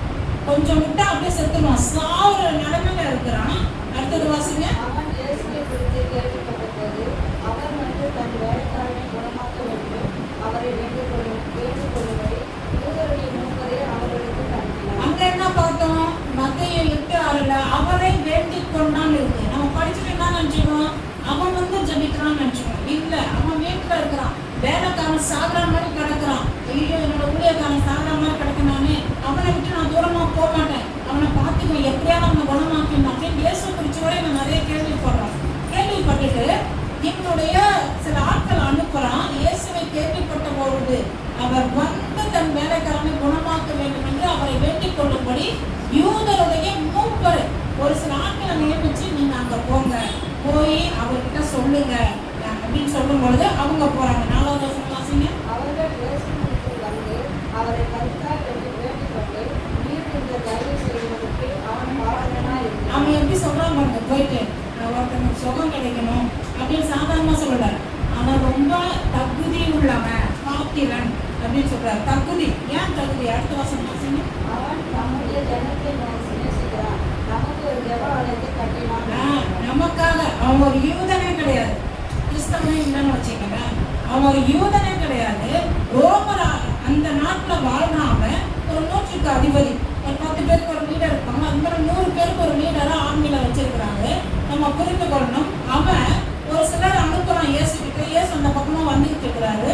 S1: கொஞ்சம் விட்டா அப்படியே செத்துருவான், சாவுற நிலைமையில இருக்கிறான். அடுத்தது வாசிங்க.
S4: அவன் இயேசுவை குறித்து கேள்விப்பட்ட போது அவர் வந்து தன் வேலைக்காரனை குணமாக்க வேண்டும், அவரை வேண்டிக்கொள்ளும்படி யூதருடைய மூப்பரை அவர்களுக்கு அனுப்பினார்.
S1: அங்க என்ன பார்த்தோம்? மத்தேயு 8:6 அவரை வேண்டிக் கொண்டான்னு இருக்கு. நம்ம படிச்சுட்டு என்ன நினைச்சுக்கோம்? அவன் வந்து ஜபிக்கிறான்னு நினைச்சுக்கோம். இல்ல, அவன் வீட்டுல இருக்கிறான், வேலைக்காரன் சாகுற மாதிரி கிடக்குறான். ஐயோ, என்னோட ஊழியக்காரன் சாகுற மாதிரி கிடக்குனானே, அவனை விட்டு நான் தூரமா போக மாட்டேன், அவனை பார்த்துக்கோ, எப்படியாவது அவனை குணமாக்கணும் அப்படின்னு இயேசு குறிச்சு கூட நான் நிறைய கேள்விப்படுறோம். கேள்விப்பட்டுட்டு என்னுடைய சில ஆட்கள் அனுப்புறான். இயேசுவை கேள்விப்பட்ட பொழுது அவர் வந்து தன் வேலைக்காரனை குணமாக்க வேண்டும் என்று அவரை வேண்டிக் கொள்ளும்படி யூதருடைய மூப்பர் ஒரு சில ஆட்களை நியமிச்சு நீங்க அங்க போங்க, போய் அவர்கிட்ட சொல்லுங்க அப்படின்னு சொல்லும் பொழுது அவங்க போறாங்க. 4வது வசனம் வாசிங்க.
S4: அவர்கள் இயேசுவினிடத்தில் வந்து அவரை கருத்தால் வேண்டிக்கொண்டு நீர் இந்த தயவு செய்வதற்கு அவன் பாரதனாய் இருந்தான்.
S1: அவன் எப்படி சொல்றான் பாருங்க, போயிட்டு ஒருத்தனுக்கு சுகம் கிடைக்கணும் அப்படின்னு சாதாரணமா சொல்லல, அவன் ரொம்ப தகுதி உள்ளவன், பாத்திரன் அப்படின்னு சொல்றாரு. தகுதி, ஏன் தகுதி? அடுத்த வசனம் வாசிங்க.
S4: அவன் நம்முடைய ஜனத்தை நேசிக்கிறான், நமக்கு ஒரு ஜெப ஆலயத்தை கட்டினான்.
S1: நமக்காக அவன் ஒரு யூதனே கிடையாது, கிறிஸ்தவனே இல்லைன்னு வச்சுக்கோங்க. அவன் ஒரு யூதனே கிடையாது, ரோமரா அந்த நாட்டில் வாழ்றான். அவன் ஒரு 100க்கு அதிபதி, ஒரு 10 பேருக்கு ஒரு லீடர் இருப்பாங்க, அது மாதிரி 100 பேருக்கு ஒரு லீடராக ஆர்மியில் வச்சிருக்கிறாங்க. நம்ம புரிந்து கொள்ளணும். அவன் ஒரு சிலர் அனுப்புறான் இயேசுக்கிட்ட, இயேசு அந்த பக்கமாக வந்துகிட்டு இருக்கிறாரு.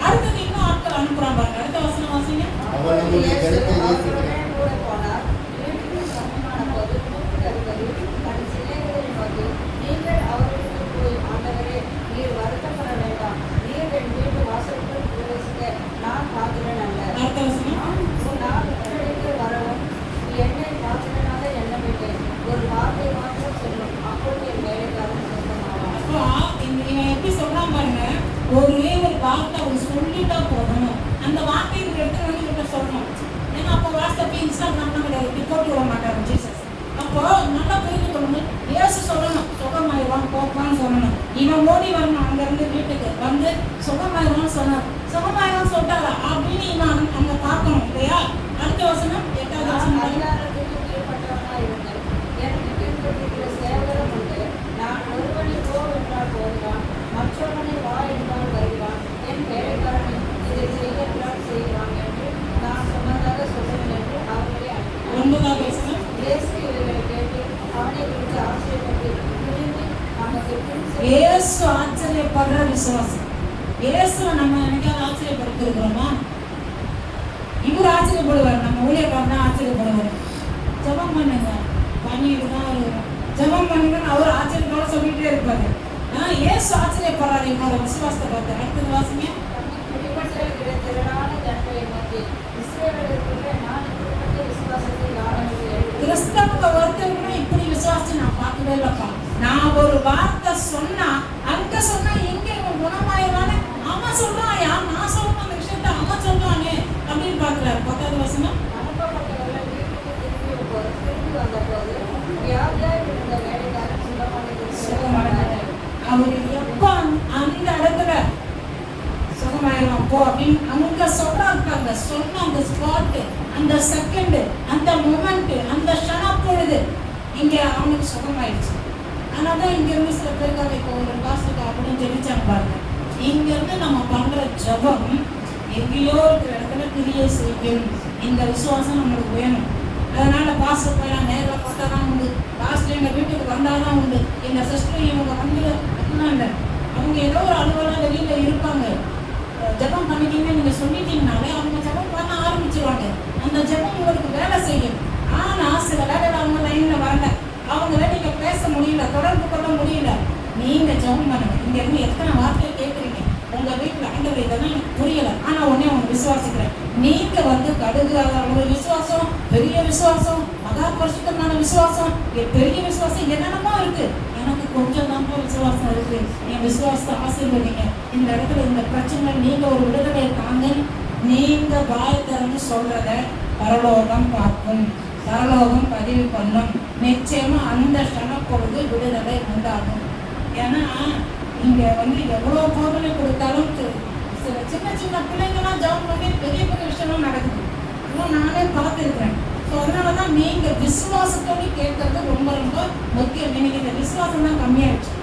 S1: அடுத்தது இன்னும் ஆட்கள் அனுப்புறான் பாருங்க. அடுத்த வசனம் வாசிங்க.
S2: அவன் நம்முடைய ஜனத்தை நேசிக்கிறான்.
S4: அவருடன் கூட போனார். வீட்டுக்கு சமமான போது கூப்பிட்டு அதிபதி தன் சிநேகிதரை நோக்கி, நீங்கள் அவர்களுக்கு போய், ஆண்டவரே, நீர் வருத்தப்பட வேண்டாம், நீர் என் வீட்டு வாசலுக்குள் பிரவேசிக்க நான் பாத்திரன் அல்ல.
S1: அடுத்த வசனம்.
S4: நான் உங்களிடத்தில் வரவும் என்னை பாத்திரனாக எண்ணமிட்டேன், ஒரு வார்த்தை மாத்திரம் சொல்லும், அப்பொழுது என் வேலைக்காரன் சுத்தமாவான்.
S1: அப்போ இவன் எப்படி சொல்றான் பாருங்க, ஒரே ஒரு வார்த்தை அவன் சொல்லிட்டா போதும், அந்த வார்த்தையை எடுத்து வந்து கிட்ட சொல்லணும். ஏன்னா அப்போ வாட்ஸ்அப் இன்ஸ்டாகிராம்லாம் கிடையாது, இப்படி போட்டு விட மாட்டாங்க ஜீசஸ். அப்போ நல்லா புரிந்து கொள்ளணும், இயேசு சொல்லணும் சுகமாயிருவான் போப்பான்னு சொல்லணும். இவன் ஓடி வரணும் அங்கேருந்து வீட்டுக்கு வந்து சுகமாயிருவான்னு சொன்னார். சுகமாயிருவான்னு சொல்லிட்டாரா அப்படின்னு இவன் அங்கே பார்க்கணும் இல்லையா? அடுத்த வசனம் 8வது
S4: நான்
S1: வசனம்.
S4: அதிகாரத்துக்கு கீழ்ப்பட்டவனாய் இருந்தேன், எனக்கு கீழ்ப்பட்டிருக்கிற சேவகரும் உண்டு. நான் ஒருவனை போ என்றால் போகிறான், மற்றவனை வா என்றால் வருகிறான், என் வேலைக்காரனை இதை செய்ய என்றால் செய்கிறான் என்று நான் சொன்னதாக சொல்லுவேன் என்று அவர்களை அனுப்பினார்.
S1: 9வது வசனம்.
S4: இயேசு இவர்களை கேட்டு அவனை குறித்து ஆச்சரியப்பட்டு திரும்பி நமக்கு பின் சென்று
S1: இயேசு ஆச்சரியப்படுற விசுவாசம். இயேசுவை நம்ம என்னைக்காவது ஆச்சரியப்படுத்திருக்கிறோமா? இவர் ஆச்சரியப்படுவார், நம்ம ஊழியக்காரன் தான் ஆச்சரியப்படுவார். ஜெபம் பண்ணுங்க, பண்ணிட்டு தான் வருவோம், ஜெபம் பண்ணுங்கன்னு அவர் ஆச்சரியத்தோட சொல்லிட்டே இருப்பாரு. இயேசு ஆச்சரியப்படுறாரு என்னோட விசுவாசத்தை பார்த்து. அடுத்தது வாசிங்க.
S4: பிடிபட்டிருக்கிற திரளான ஜனங்களை நோக்கி, இஸ்ரவேலருக்குள்ளே நான் இப்படிப்பட்ட விசுவாசத்தை யாரும்
S1: கிறிஸ்தவங்க ஒருத்தருக்குமே இப்படி விசுவாசம் நான் பார்க்கவே இல்லப்பா. நான் ஒரு வார்த்தை சொன்னா அங்க சொன்னா எங்க இவன் குணமாயிருவானே, அவன் சொல்றான், நான் சொல்றேன் அந்த விஷயத்த அவன் சொல்றானே அப்படின்னு பாக்குறாரு. 10வது வசனம்.
S4: அனுப்பப்பட்டவர்கள் வீட்டுக்கு திரும்பி வந்தபோது வியாதியாய் இருந்த வேலைக்காரன் சுகமடைந்தார்.
S1: அவர் எப்ப அந்த இடத்துல சுகமாயிரும் போ அப்படின்னு அங்க சொல்றாங்க, சொன்ன அந்த ஸ்பாட், அந்த செகண்ட், அந்த மொமெண்ட், அந்த க்ஷணப்பொழுது இங்க அவனுக்கு சுகமாயிடுச்சு. அதனாலதான் இங்க இருந்து சில பேருக்காக இப்போ ஒரு காசுக்கு அப்படின்னு ஜெபிச்சாங்க பாருங்க. இங்க இருந்து நம்ம பண்ற ஜபம் எங்கேயோ இருக்கிற இடத்துல கிரியை செய்யும். இந்த விசுவாசம் நம்மளுக்கு வேணும். அதனால பாஸ்டர் போயெல்லாம் நேரில் பார்த்தா தான் உண்டு, பாஸ்டர் எங்கள் வீட்டுக்கு வந்தால் தான் உண்டு, எங்கள் சிஸ்டர் இவங்க வந்து அப்படிலாம் இல்லை. அவங்க ஏதோ ஒரு அலுவலாக வெளியில் இருப்பாங்க. ஜபம் பண்ணிட்டீங்கன்னு நீங்கள் சொல்லிட்டீங்கனாலே அவங்க ஜபம் பண்ண ஆரம்பிச்சிருவாங்க. அந்த ஜபம் உங்களுக்கு வேலை செய்யும். ஆனால் சில வேலையில் அவங்க லைனில் வரல, அவங்கள நீங்கள் பேச முடியல, தொடர்பு கொள்ள முடியல. நீங்கள் ஜபம் பண்ணுங்க. இங்கேருந்து எத்தனை வார்த்தையை கேட்குறீங்க உங்கள் வீட்டில், ஆண்டவர் இதெல்லாம் எனக்கு புரியலை, ஆனால் உடனே அவங்க விசுவாசிக்கிறேன். நீங்கள் வந்து கடுகு ஒரு விசுவாசம், பெரிய விசுவாசம், மகா பரிசுத்தமான விசுவாசம், பெரிய விசுவாசம் என்னென்னமோ இருக்கு. எனக்கு கொஞ்சம் தான் விசுவாசம் இருக்கு. என் விசுவாசத்தை ஆசீர்வதிங்க. இந்த இடத்துல இந்த பிரச்சனை நீங்க ஒரு விடுதலை தாங்க. நீங்க வாய் திறந்து சொல்றத பரலோகம் பார்க்கும், பரலோகம் பதிவு பண்ணும். நிச்சயமா அந்த க்ஷணப்பொழுது விடுதலை உண்டாகும். ஏன்னா இங்க வந்து எவ்வளோ போதனை கொடுத்தாலும் சில சின்ன சின்ன பிள்ளைங்களாம் ஜபம் பண்ணி பெரிய பெரிய விஷயம்லாம் நடக்குது. இன்னும் நானே நீங்க விசுவாசத்தோடு கேட்கறது ரொம்ப ரொம்ப முக்கியம். இன்னைக்கு இந்த விசுவாசம் தான் கம்மியாயிடுச்சு.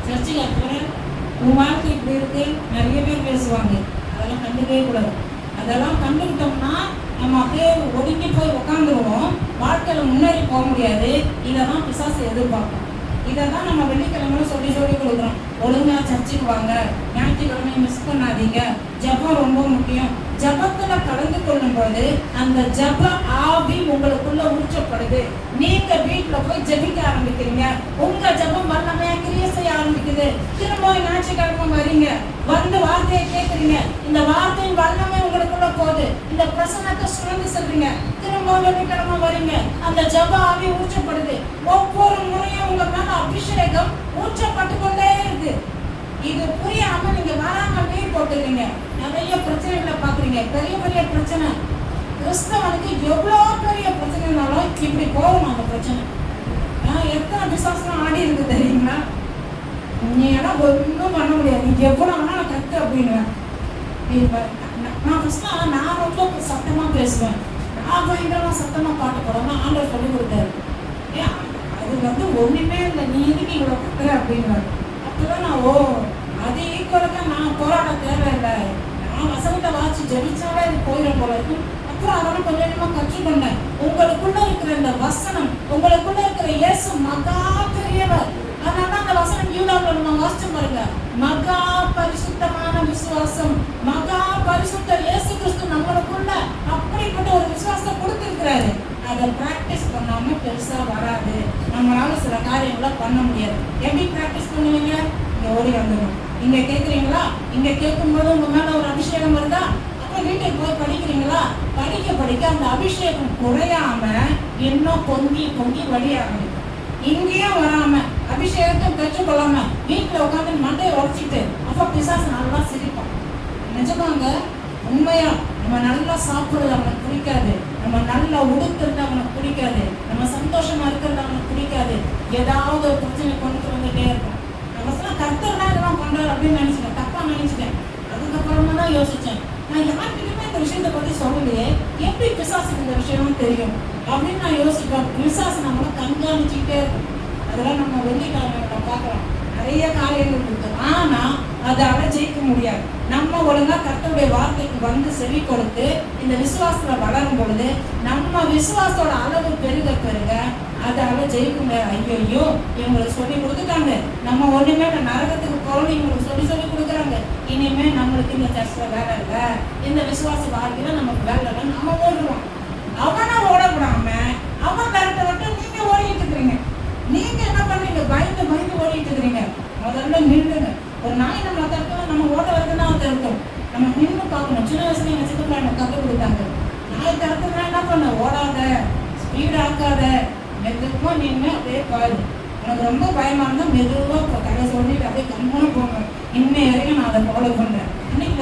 S1: சர்ச்சுக்கு அப்புறம் உன் வாழ்க்கை இப்படி இருக்கு நிறைய பேர் பேசுவாங்க, அதெல்லாம் கண்டுக்கவே கூடாது. அதெல்லாம் கண்டுக்கிட்டோம்னா நம்ம அப்படியே ஒதுங்கி போய் உட்காந்துருவோம், வாழ்க்கையில முன்னேறி போக முடியாது. இதை தான் பிசாசு எதிர்பார்ப்போம். இதை தான் நம்ம வெள்ளிக்கிழமை சொல்லி கொடுக்குறோம். ஒழுங்கா சர்ச்சுக்கு வாங்க, ஞாயிற்றுக்கிழமை மிஸ் பண்ணாதீங்க, ஜபம் ரொம்ப முக்கியம். ஜபத்துல கலந்து கொள்ளும் போது அந்த ஜப ஆவி உங்களுக்குள்ள ஊற்றப்படுது. நீங்க வீட்டுல போய் ஜபிக்க ஆரம்பிக்கிறீங்க, உங்க ஜபம் வல்லமையா கிரியை செய்ய ஆரம்பிக்குது. திரும்ப ஞாயிற்றுக்கிழமை வரீங்க, வந்து வார்த்தையை கேட்குறீங்க, இந்த வார்த்தையின் வல்லமை உங்களுக்குள்ள போகுது, இந்த பிரசனத்தை சுரந்து செல்றீங்க. திரும்ப வெள்ளிக்கிழமை வரீங்க, அந்த ஜப ஆவி ஊற்றப்படுது. ஒவ்வொரு முறையும் உங்க மேல அபிஷேகம் ஊற்றப்பட்டு கொண்டே இருக்கு. இது புரியாம நீங்க வராம நீர் போட்டுறீங்க, நிறைய பிரச்சனைகளை பாக்குறீங்க. பெரிய பெரிய பிரச்சனை, கிறிஸ்தவனுக்கு எவ்வளவு பெரிய பிரச்சனைனாலும் இப்படி போகணும் அந்த பிரச்சனை. எத்தனை விசுவாசம் ஆடி இருக்கு தெரியுங்களா? நீ எல்லாம் ஒன்றும் பண்ண முடியாது, நீ எவ்வளவு வேணாலும் கத்து அப்படின்னு. நான் ரொம்ப சத்தமா பேசுவேன், நான் பயங்கரமா சத்தமா பாட்டு போடாம ஆண்டவர் சொல்லி கொடுத்தாரு. அது ஒண்ணுமே இல்லை, நீ இதுக்கு இவ்வளவு கத்துற அப்படின்னு. அப்பதான் நான் அது ஈக்குவலுக்கு நான் போராட தேவையில்லை, நான் வசனத்தை வாசி ஜெபிச்சாலே அது போயிடும் போல இருக்கும். அப்புறம் அதெல்லாம் கொஞ்சம் கொஞ்சமா கற்றுக்கொண்டேன். உங்களுக்குள்ள இருக்கிற இந்த வசனம், உங்களுக்குள்ள இருக்கிற இயேசு மகா பெரியவர். அதனால அந்த வசனம் யூதாவுல நம்ம வாசிச்சு பாருங்க, மகா பரிசுத்தமான விசுவாசம், மகா பரிசுத்தர் இயேசு கிறிஸ்து நம்மளுக்குள்ள அப்படிப்பட்ட ஒரு விசுவாசத்தை கொடுத்திருக்கிறாரு. அதை பிராக்டிஸ் பண்ணாம பெருசா வராது, நம்மளால சில காரியங்களை பண்ண முடியாது. எப்படி பிராக்டிஸ் பண்ணுவீங்க? இங்க ஓடி வந்துடும். இங்க கேட்குறீங்களா? இங்க கேட்கும்போது உங்க மேல ஒரு அபிஷேகம் வருதா? அப்புறம் வீட்டுக்கு போய் படிக்கிறீங்களா? படிக்க படிக்க அந்த அபிஷேகம் குறையாம இன்னும் பொங்கி பொங்கி வழியாகும். இங்கேயும் வராம அபிஷேகத்தை பெற்றுக்கொள்ளாம வீட்டுல உட்காந்து மண்டையை உடச்சிட்டு அப்ப பிசாசு நல்லா சிரிப்பான். நிஜமாங்க, உண்மையா. நம்ம நல்லா சாப்பிடுறது அவனுக்கு பிடிக்காது, நம்ம நல்லா உடுக்கிறது அவனுக்கு பிடிக்காது, நம்ம சந்தோஷமா இருக்கிறது அவனுக்கு பிடிக்காது. ஏதாவது ஒரு பிரச்சனை கொண்டு வந்துட்டே இருக்கும். நம்ம கர்த்தர்தான் இதெல்லாம் பண்றாரு அப்படின்னு நினைச்சிட்டேன், தப்பா நினைச்சிட்டேன். அதுக்கப்புறமா தான் யோசிச்சேன், நான் யார்கிட்டயுமே இந்த விஷயத்தை பத்தி சொல்லலையே, எப்படி பிசாசுக்கு இந்த விஷயமும் தெரியும் அப்படின்னு நான் யோசிப்பேன். பிசாசு நம்மளை கண்காணிச்சுக்கிட்டே இருக்கும். அதெல்லாம் நம்ம வெள்ளிக்கிழமை பார்க்கலாம், நிறைய காரியங்கள் இருக்கு. ஆனா அதால ஜெயிக்க முடியாது. நம்ம ஒழுங்கா கர்த்தருடைய வார்த்தைக்கு வந்து செவி கொடுத்து இந்த விசுவாசத்துல வளரும் பொழுது நம்ம விசுவாசத்தோட அளவு பெருக பெருக அதால ஜெயிக்க முடியாது. ஐயோ இவங்களுக்கு சொல்லி கொடுத்துட்டாங்க, நம்ம ஒண்ணுமே நரகத்துக்கு போகணும், இவங்களுக்கு சொல்லி கொடுக்குறாங்க, இனிமே நம்மளுக்கு இந்த சர்ச்சில் வேலை இல்லை, இந்த விசுவாச வாழ்க்கையில நமக்கு வேலை இல்லை, நம்ம ஓடுறோம். அவனா ஓடக்கூடாம அவன் கரெக்டை விட்டு நீங்க ஓடிட்டு இருக்கிறீங்க. நீங்க என்ன பண்றீங்க? பயந்து பயந்து ஓடிட்டு இருக்கிறீங்க. முதல்ல நின்றுங்க. ஒரு நாய் நம்ம தடுக்கணும், நம்ம ஓட வருதுன்னா அதை தடுக்கணும், நம்ம நின்று பார்க்கணும். சின்ன வயசுல எங்க சித்தப்பா எனக்கு கற்றுக் கொடுத்தாங்க, நாய் தடுக்கணும்னா என்ன பண்ண, ஓடாத, ஸ்பீட் ஆக்காத, மெதுவா நின்று அப்படியே பாரு. எனக்கு ரொம்ப பயமா இருந்தா மெதுவா தலை சொல்லிட்டு அப்படியே கம்முன்னு போங்க. இன்னும் வரைக்கும் நான் அதை ஃபாலோ பண்றேன். இன்னைக்கு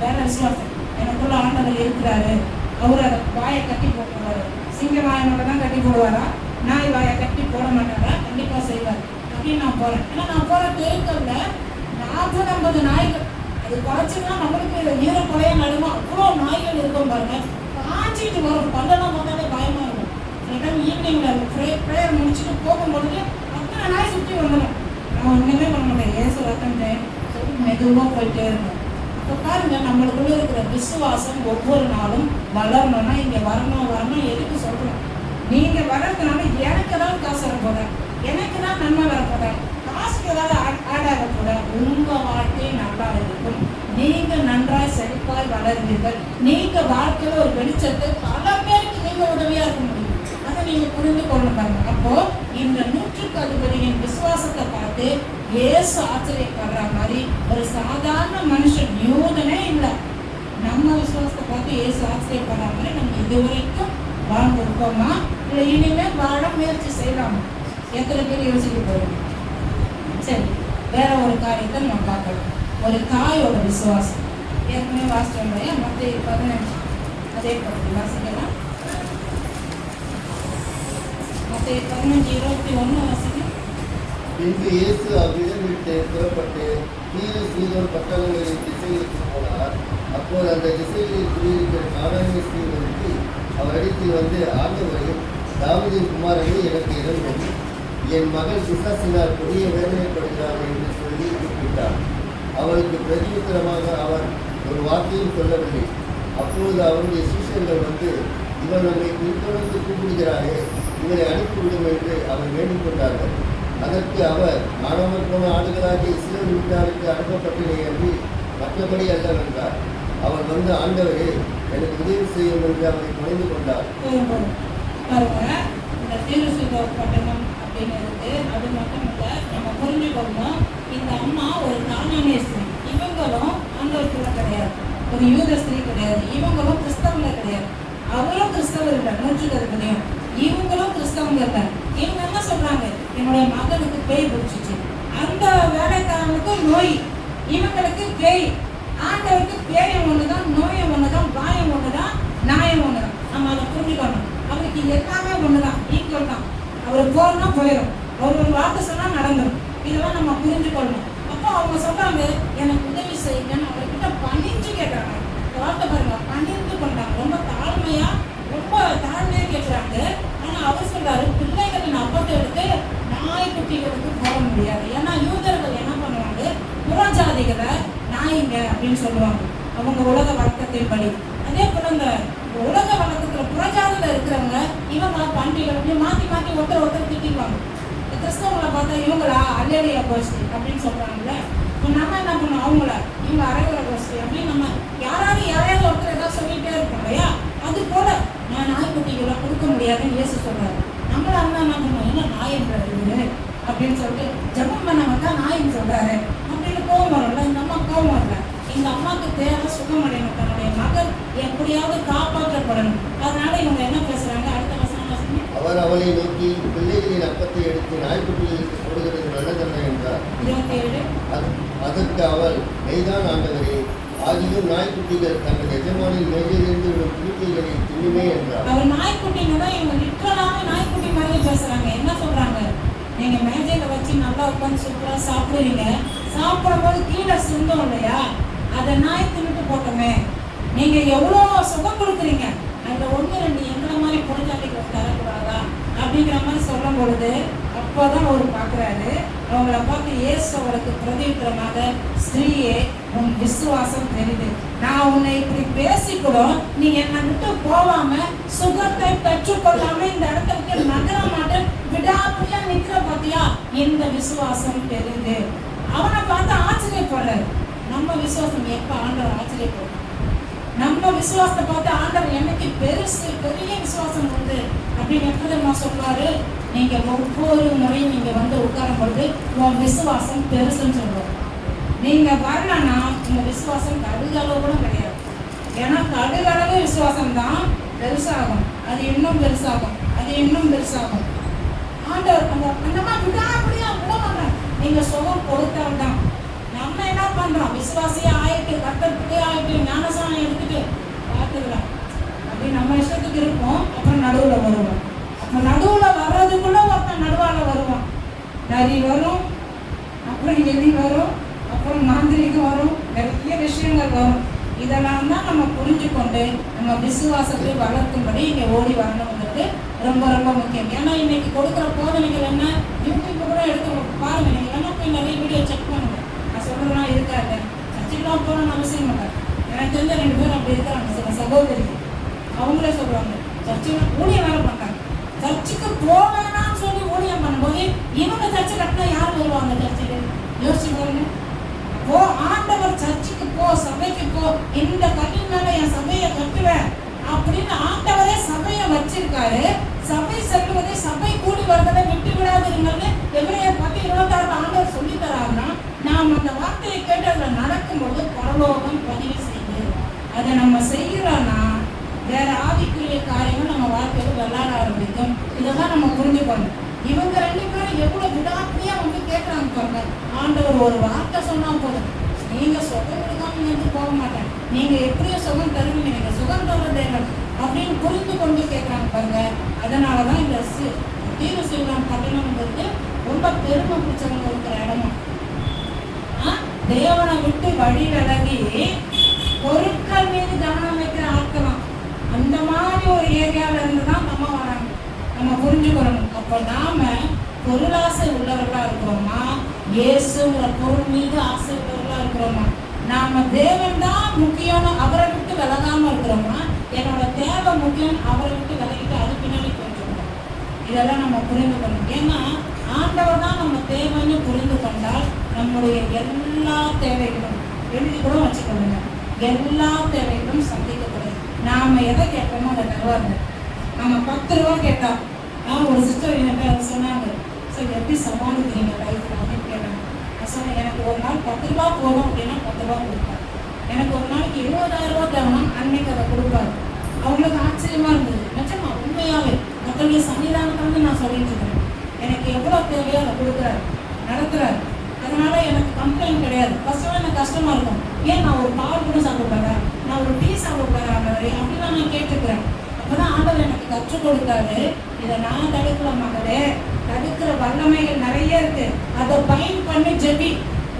S1: வேற விசுவாசம் எனக்குள்ள ஆண்டவர் இருக்கிறாரு. அவர் அதை வாயை கட்டி போட்டுருவாரு. சிங்க வாயனோட தான் கட்டி போடுவாரா, நாய் வாயை கட்டி போட மாட்டாரா? கண்டிப்பா செய்வார். அப்படின்னு நான் போறேன். ஏன்னா நான் போற தெருக்கல்ல 40-50 நாய்கள், அது குறைச்சுன்னா நம்மளுக்கு ஈரப்பழைய நடுமா அவ்வளோ நாய்கள் இருக்கும் பாருங்க. காஞ்சிட்டு வரும், பல்லெல்லாம் பார்த்தாலே பயமா இருக்கும். சில டைம் ஈவினிங்ல ப்ரேயர் முடிச்சுட்டு போகும்பொழுது அத்தனை நாய் சுற்றி வந்துடும். நான் ஒண்ணுமே பண்ண மாட்டேன், ஏசு ரத்தம் சொல்லி மெதுவாக போயிட்டே இருந்தேன். இப்போ பாருங்க, நம்மளுக்குள்ள இருக்கிற விசுவாசம் ஒவ்வொரு நாளும் வளரணும்னா இங்க வரணும் எதுக்கு சொல்றோம்? நீங்க வர்றதுனால எனக்கு ஏதாவது காசு வரப்போத, எனக்கு தான் நன்மை வரப்போத, காசுக்கு ஏதாவது ஆடாக கூட உங்க வாழ்க்கை நல்லா இருக்கும். நீங்க நன்றாய் செழிப்பாய் வளர்வீர்கள். நீங்க வாழ்க்கையில ஒரு வெளிச்சத்தை பல பேருக்கு நீங்க உதவியா இருக்க முடியும். அதை நீங்க புரிந்து கொள்ள பாருங்க. அப்போ இந்த 100க்கு அதிபதியின் விசுவாசத்தை பார்த்து இயேசு ஆச்சரியப்படுற மாதிரி ஒரு சாதாரண மனுஷன், யூதனே இல்லை, நம்ம விசுவாசத்தை பார்த்து இயேசு ஆச்சரியப்படுற மாதிரி நம்ம இதுவரைக்கும் வாழ்ந்துருக்கோமா, இல்லை இனிமே வாழ முயற்சி செய்யலாமா? எத்தனை பேர் யோசிக்க போறோம்? சரி, வேற ஒரு காரியத்தை நம்ம பார்க்கலாம். ஒரு தாயோட விசுவாசம் ஏற்கனவே வாசிச்சோம் இல்லையா? மத்தேயு 15 அதே பற்றி வாசிக்கலாம். மத்தேயு 15:21 வாசிக்கலாம்.
S2: பின்பு இயேசு அவ்விடம் விட்டு புறப்பட்டு தீரு சீதோன் பட்டணங்களின் திசைகளுக்கு போனார். அப்போது அந்த திசைகளில் குடியிருக்கிற கானானிய ஸ்திரீகளுக்கு அவரிடத்தில் வந்து, ஆண்டவரே, தாவீதின் குமாரனே, எனக்கு இறங்கும், என் மகள் பிசாசினால் கொடிய வேதனைப்படுகிறாள் என்று சொல்லி கூப்பிட்டார். அவளுக்கு பிரதியுத்தரமாக அவர் ஒரு வார்த்தையும் சொல்லவில்லை. அப்பொழுது அவருடைய சீஷர்கள் வந்து, இவன் நம்மை பின்தொடர்ந்து கூப்பிடுகிறாரே, இவரை அனுப்பிவிடும் என்று அவர் வேண்டிக் கொண்டார்கள். அதற்கு அவர், காணாமல் போன ஆடுகளாகிய இஸ்ரவேல் வீட்டாருக்கு அனுப்பப்பட்டனே என்று மற்றபடி அல்லவென்றார். அவர் வந்து, ஆண்டவரே, எனக்கு உதவி செய்யும் என்று அவரை பணிந்து கொண்டார்.
S1: பாருங்க, இந்த தீர்சுதோர் பட்டணம் அப்படின்னு இருக்கு. அது மட்டும் இல்லை, நம்ம புரிஞ்சுக்கணும், இந்த அம்மா ஒரு கானானிய ஸ்திரீ. இவங்களும் ஆண்டவருக்குள்ள கிடையாது, ஒரு யூத ஸ்திரீ கிடையாது. இவங்களும் கிறிஸ்தவங்க கிடையாது. அவரும் கிறிஸ்தவர் இல்லை, 100%. இவங்களும் கிறிஸ்தவங்க இல்லை. இவங்க என்ன சொல்றாங்க, என்னுடைய மகனுக்கு பேய் பிடிச்சிச்சு. அந்த வேலைக்காரனுக்கு நோய், இவங்களுக்கு பேய். ஆண்டவருக்கு பேயம் ஒண்ணுதான், நோயம் ஒண்ணுதான், பாயம் ஒண்ணுதான், நியாயம் ஒண்ணுதான். நம்ம அதை புரிஞ்சுக்கணும். அவருக்கு எல்லாமே ஒண்ணுதான், ஈக்குவல் தான். அவர் போறனா போயிடும், அவர் ஒரு வார்த்தை சொன்னா நடந்துடும். இதெல்லாம் நம்ம புரிஞ்சுக்கணும். அப்போ அவங்க சொல்றாங்க, எனக்கு உதவி செய்யுங்கன்னு அவர்கிட்ட பணிஞ்சு கேட்கறாங்க. வார்த்தை பாருங்க, பணிந்து கொண்டாங்க. ரொம்ப தாழ்மையா, ரொம்ப தாழ்மையா கேட்கிறாங்க. ஆனா அவர் சொல்றாரு, பிள்ளைகளின் அப்பத்தை எடுத்து நாய்க்குட்டிகளுக்கு போட முடியாது. ஏன்னா யூதர்கள் என்ன பண்ணுவாங்க, புறஜாதிகளை நாய்ங்க அப்படின்னு சொல்லுவாங்க, அவங்க உலக வழக்கத்தின் படி. அதே போல இந்த உலக வழக்கத்துல புறஜாதியில இருக்கிறவங்க இவங்க பண்டிகை அப்படி மாத்தி மாத்தி ஒருத்தர் திட்டிக்குவாங்க. கிறிஸ்தவங்களை பார்த்தா இவங்களா அல்லேலியா கோஷ்டி அப்படின்னு சொல்றாங்கல்ல. இப்போ நம்ம என்ன பண்ணோம், அவங்கள இவங்க அரைகுற கோஷ்டி அப்படின்னு நம்ம யாராவது ஒருத்தர் ஏதாவது சொல்லிட்டே இருக்கோம் இல்லையா. அது போல நான் நாய்க்குட்டிகளை கொடுக்க முடியாதுன்னு இயேசு சொல்றாரு. நம்மள அண்ணா என்ன பண்ணுவோம், என்ன நாயன்றாரு அப்படின்னு சொல்லிட்டு ஜபம் பண்ண வந்தா நாயின்னு சொல்றாரு அப்படின்னு கோவம் வரும்ல. இந்த அம்மா கோவம் வரல. இந்த அம்மாவுக்கு தேவை சுகமடையணும், தன்னுடைய மகள் எப்படியாவது காப்பாற்றப்படணும். அதனால இவங்க என்ன பேசுறாங்க, அடுத்த வசனம்.
S2: அவர் அவளை நோக்கி, பிள்ளைகளின் அப்பத்தை எடுத்து நாய்க்குட்டிகளுக்கு போடுகிறது நல்லதல்ல என்றார்.
S1: 27.
S2: அதற்கு அவள், மெய்தான் ஆண்டவரே, ஆகியும் நாய்க்குட்டிகள் தங்கள் எஜமானின் மேஜையிலிருந்து விடும் புழுக்கைகளை தின்னுமே என்றார்.
S1: அவர் நாய்க்குட்டின்னு தான் இவங்க லிட்டரலாக நாய்க்குட்டி மாதிரி பேசுறாங்க. என்ன சொல்றாங்க, நீங்க மேஜையில வச்சு நல்லா உட்காந்து சூப்பரா சாப்பிடுவீங்க, சாப்பிடும்போது கீழே சிந்தும் இல்லையா, அதை நாய் தின்னுட்டு போட்டோமே, நீங்க எவ்வளோ சுகம் கொடுக்குறீங்க, அந்த 1-2 எங்களை மாதிரி புரிஞ்சாட்டிக்கு தரக்கூடாதா அப்படிங்கிற மாதிரி சொல்லும் பொழுது அப்போதான் அவர் பார்க்குறாரு. அவங்கள பார்த்து இயேசு அவருக்கு பிரதியுத்தரமாக, ஸ்திரீயே, உன் விசுவாசம் தெரியுது. நான் உன்னை இப்படி பேசிக்கூடும் நீ என்னை விட்டு போகாம சுகத்தை பெற்றுக்கொள்ளாம இந்த இடத்துக்கு நகர மாட்டேன் விடாப்பியா நிக்கிற பார்த்தியா, இந்த விசுவாசம் தெரியுது. அவனை பார்த்து ஆச்சரியப்படுறாரு. நம்ம விசுவாசம் எப்ப ஆண்டவர் ஆச்சரியப்படுறாரு, நம்ம விசுவாசத்தை பார்த்து ஆண்டவர் என்னைக்கு பெரிய விசுவாசம் உண்டு அப்படின்னு எப்ப சொல்லுவாரு, நீங்க ஒவ்வொரு முறையும் நீங்க வந்து உட்காரும் பொழுது உன் விசுவாசம் பெருசுன்னு சொல்லுவார். நீங்க வரலன்னா உங்க விசுவாசம் கடுகளவு கூட கிடையாது. ஏன்னா கடுகளவு விசுவாசம் தான் பெருசாகும், அது இன்னும் பெருசாகும், அது இன்னும் பெருசாகும். ஆண்டவர் அந்த விடாப்படியா விட மாட்டாங்க. நீங்க சுகம் கொடுத்தால்தான். நம்ம என்ன பண்றோம், விசுவாசியா ஆயிட்டு கட்டத்துக்கு ஆயிட்டு ஞானசானம் எடுத்துட்டு பார்த்துக்கலாம் அப்படி நம்ம இஷ்டத்துக்கு இருப்போம். அப்புறம் நடுவுல வருவோம். அப்ப நடுவுல வர்றதுக்குள்ள ஒருத்தன் நடுவால வருவான். நரி வரும், அப்புறம் எலி வரும், அப்புறம் மாந்திரிகம் வரும், நிறைய விஷயங்கள் வரும். இதெல்லாம் தான் நம்ம புரிஞ்சுக்கொண்டு நம்ம விசுவாசத்தை வளர்க்கும்படி இங்கே ஓடி வரணுங்கிறது ரொம்ப ரொம்ப முக்கியம். ஏன்னா இன்னைக்கு கொடுக்குற போதனைகள் என்ன, யூடியூப் கூட எடுத்து பாருங்க. நீங்கள் வேணா போய் நிறைய வீடியோ செக் பண்ணுங்க. நான் சொல்றதுலாம் இருக்காது, சர்ச்சுக்கெல்லாம் போகணும்னு அவசியம் இல்லை. எனக்கு தெரிஞ்ச 2 பேரும் அப்படி இருக்கிறாங்க, சில சகோதரி. அவங்களே சொல்லுவாங்க, சர்ச்சுக்கு ஊழியம் வேலை பண்ணாங்க, சர்ச்சுக்கு போவேணான்னு சொல்லி ஊழியம் பண்ணும்போது இவங்க சர்ச்சை கட்டினா யார் வருவாங்க சர்ச்சுக்கு? யோசிச்சு பாருங்க. போ, ஆண்டவர் சர்ச்சுக்கு போ, சபைக்கு போ, இந்த கல்லின் மேல என் சபையை கட்டுவேன் அப்படின்னு ஆண்டவரே சபையை வச்சிருக்காரு. சபை செல்வதை, சபை கூடி வருவதை விட்டு விடாதுங்கிறது எபிரேயர் 10:26 ஆண்டவர் சொல்லி தராருன்னா, நாம் அந்த வார்த்தையை கேட்டு அதில் நடக்கும்போது பரலோகம் பதிவு செய்து அதை நம்ம செய்கிறோம்னா வேற ஆவிக்குரிய காரியங்கள் நம்ம வாழ்க்கையில் விளையாட ஆரம்பிக்கும். இதெல்லாம் நம்ம புரிஞ்சுக்கணும். இவங்க 2 பேரும் எவ்வளவு விடாப்பியா வந்து கேட்கறாங்க பாருங்க. ஆண்டவர் ஒரு வார்த்தை சொன்னா போதும், நீங்க சுகம் கொடுக்காம இருந்து போக மாட்டேன், நீங்க எப்படியோ சுகம் தருவீங்க, நீங்க சுகம் தர்றதேங்கள் அப்படின்னு புரிந்து கொண்டு கேட்கறாங்க பாருங்க. அதனாலதான் இந்த தீர்சுதோர் பட்டணம்ங்கிறது ரொம்ப பெருமை பிடிச்சவங்க இருக்கிற இடமா. தேவனை விட்டு வழி விலகி பொருட்கள் மீது கவனம் வைக்கிற ஆட்களாம். அந்த மாதிரி மாதிரி ஒரு ஏரியால இருந்து தான் நம்ம வராங்க. நம்ம புரிஞ்சுக்கணும். அப்போ நாம பொருளாசை உள்ளவர்களா இருக்கிறோமா, இயேசுங்கிற பொருள் மீது ஆசை உள்ளவர்களா இருக்கிறோமா? நாம தேவன் தான் முக்கியம், அவரை விட்டு விலகாம இருக்கிறோமா, என்னோட தேவை முக்கியம், அவரை விட்டு விலகிட்டு அது பின்னாடி கொஞ்சம் இதெல்லாம் நம்ம புரிந்துக்கணும். ஏன்னா ஆண்டவர் தான் நம்ம தேவைன்னு புரிந்து கொண்டால் நம்முடைய எல்லா தேவைகளும் எழுதி கூட வச்சுக்கொள்ளுங்க, எல்லா தேவைகளும் சந்திக்கப்படும். நாம எதை கேட்போமோ அதை தருவாங்க. நம்ம 10 ரூபா கேட்டா ஒரு சிஸ்டர் என்கிட்ட சொன்னாங்க, சார் எப்படி சமாளிக்கிறீங்க லைஃப்ல அப்படின்னு கேட்டாங்க. நான் சொன்னேன், எனக்கு ஒரு நாள் 10 ரூபா போதும் அப்படின்னா 10 ரூபா கொடுப்பாரு. எனக்கு ஒரு நாளைக்கு 20,000 ரூபா தேவைன்னா அன்னைக்கு அதை கொடுப்பாரு. அவங்களுக்கு ஆச்சரியமா இருந்தது. நிஜமா உண்மையாவே மக்களுடைய சன்னிதானத்தை நான் சொல்லிட்டு இருக்கேன். எனக்கு எவ்வளோ தேவையோ அதை கொடுக்குறாரு, நடத்துறாரு. அதனால எனக்கு கம்ப்ளைண்ட் கிடையாது. ஃபர்ஸ்ட் எனக்கு கஷ்டமா இருக்கும், ஏன் நான் ஒரு பால் கூட சாப்பிடுறேன், நான் ஒரு டீ சாப்பிடுறேன் அப்படின்னு நான் கேட்டுக்கிறேன். அப்பதான் ஆண்டவர் எனக்கு கற்றுக் கொடுத்தாரு, இதை நான் தடுக்கல மகளே, தடுக்கிற வல்லமைகள் நிறைய இருக்கு, அதை பயன் பண்ணி ஜெபி,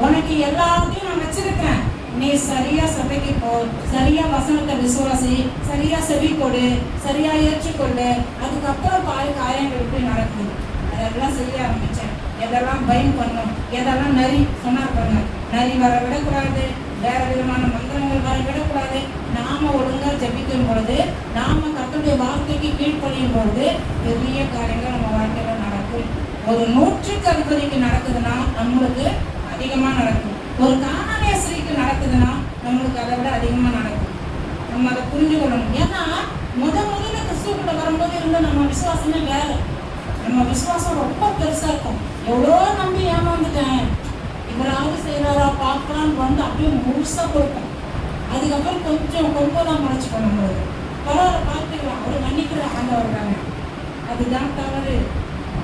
S1: உனக்கு எல்லாத்தையும் நான் வச்சிருக்கேன், நீ சரியா சபைக்கு போ, சரியா வசனத்தை விசுவாசி, சரியா செவி கொடு, சரியா ஏற்றுக்கொள்ளு, அதுக்கப்புறம் காரியங்கள் எப்படி நடக்குது அதெல்லாம் செய்ய ஆரம்பிச்சேன். எதெல்லாம் பயம் பண்ணும், எதெல்லாம் நரி சொன்னார் பாருங்க, நரி வர விடக்கூடாது, வேற விதமான மந்திரங்கள் வர விடக்கூடாது. நாம ஒழுங்கா ஜெபிக்கும் பொழுது, நாம கர்த்தருடைய வார்த்தைக்கு கீழ்ப்படியும் பொழுது பெரிய காரியங்கள் நம்ம வாழ்க்கையில நடக்கும். ஒரு 100க்கு அதிபதிக்கு நடக்குதுன்னா நம்மளுக்கு அதிகமா நடக்கும். ஒரு கானானிய ஸ்திரீக்கு நடக்குதுன்னா நம்மளுக்கு அதை விட அதிகமா நடக்கும். நம்ம அதை புரிஞ்சுக்கணும். ஏன்னா முதல்ல கிறிஸ்துவுக்குள்ள வரும்போது இருந்த நம்ம விசுவாசமே வேற. நம்ம விசுவாசம் ரொம்ப பெருசா இருக்கும். எவ்வளோ நம்பி ஏமாந்துட்டேன், இவராவது செய்யறாரா பார்க்கலான்னு வந்து அப்படியே முழுசா கொடுப்போம். அதுக்கப்புறம் கொஞ்சம் கொம்பெல்லாம் முளைச்சு பண்ணும்போது பரவாயில்ல பார்த்துக்கலாம், அவர் மன்னிக்கிற ஆண்டவர் தானே, அதுதான் தவறு.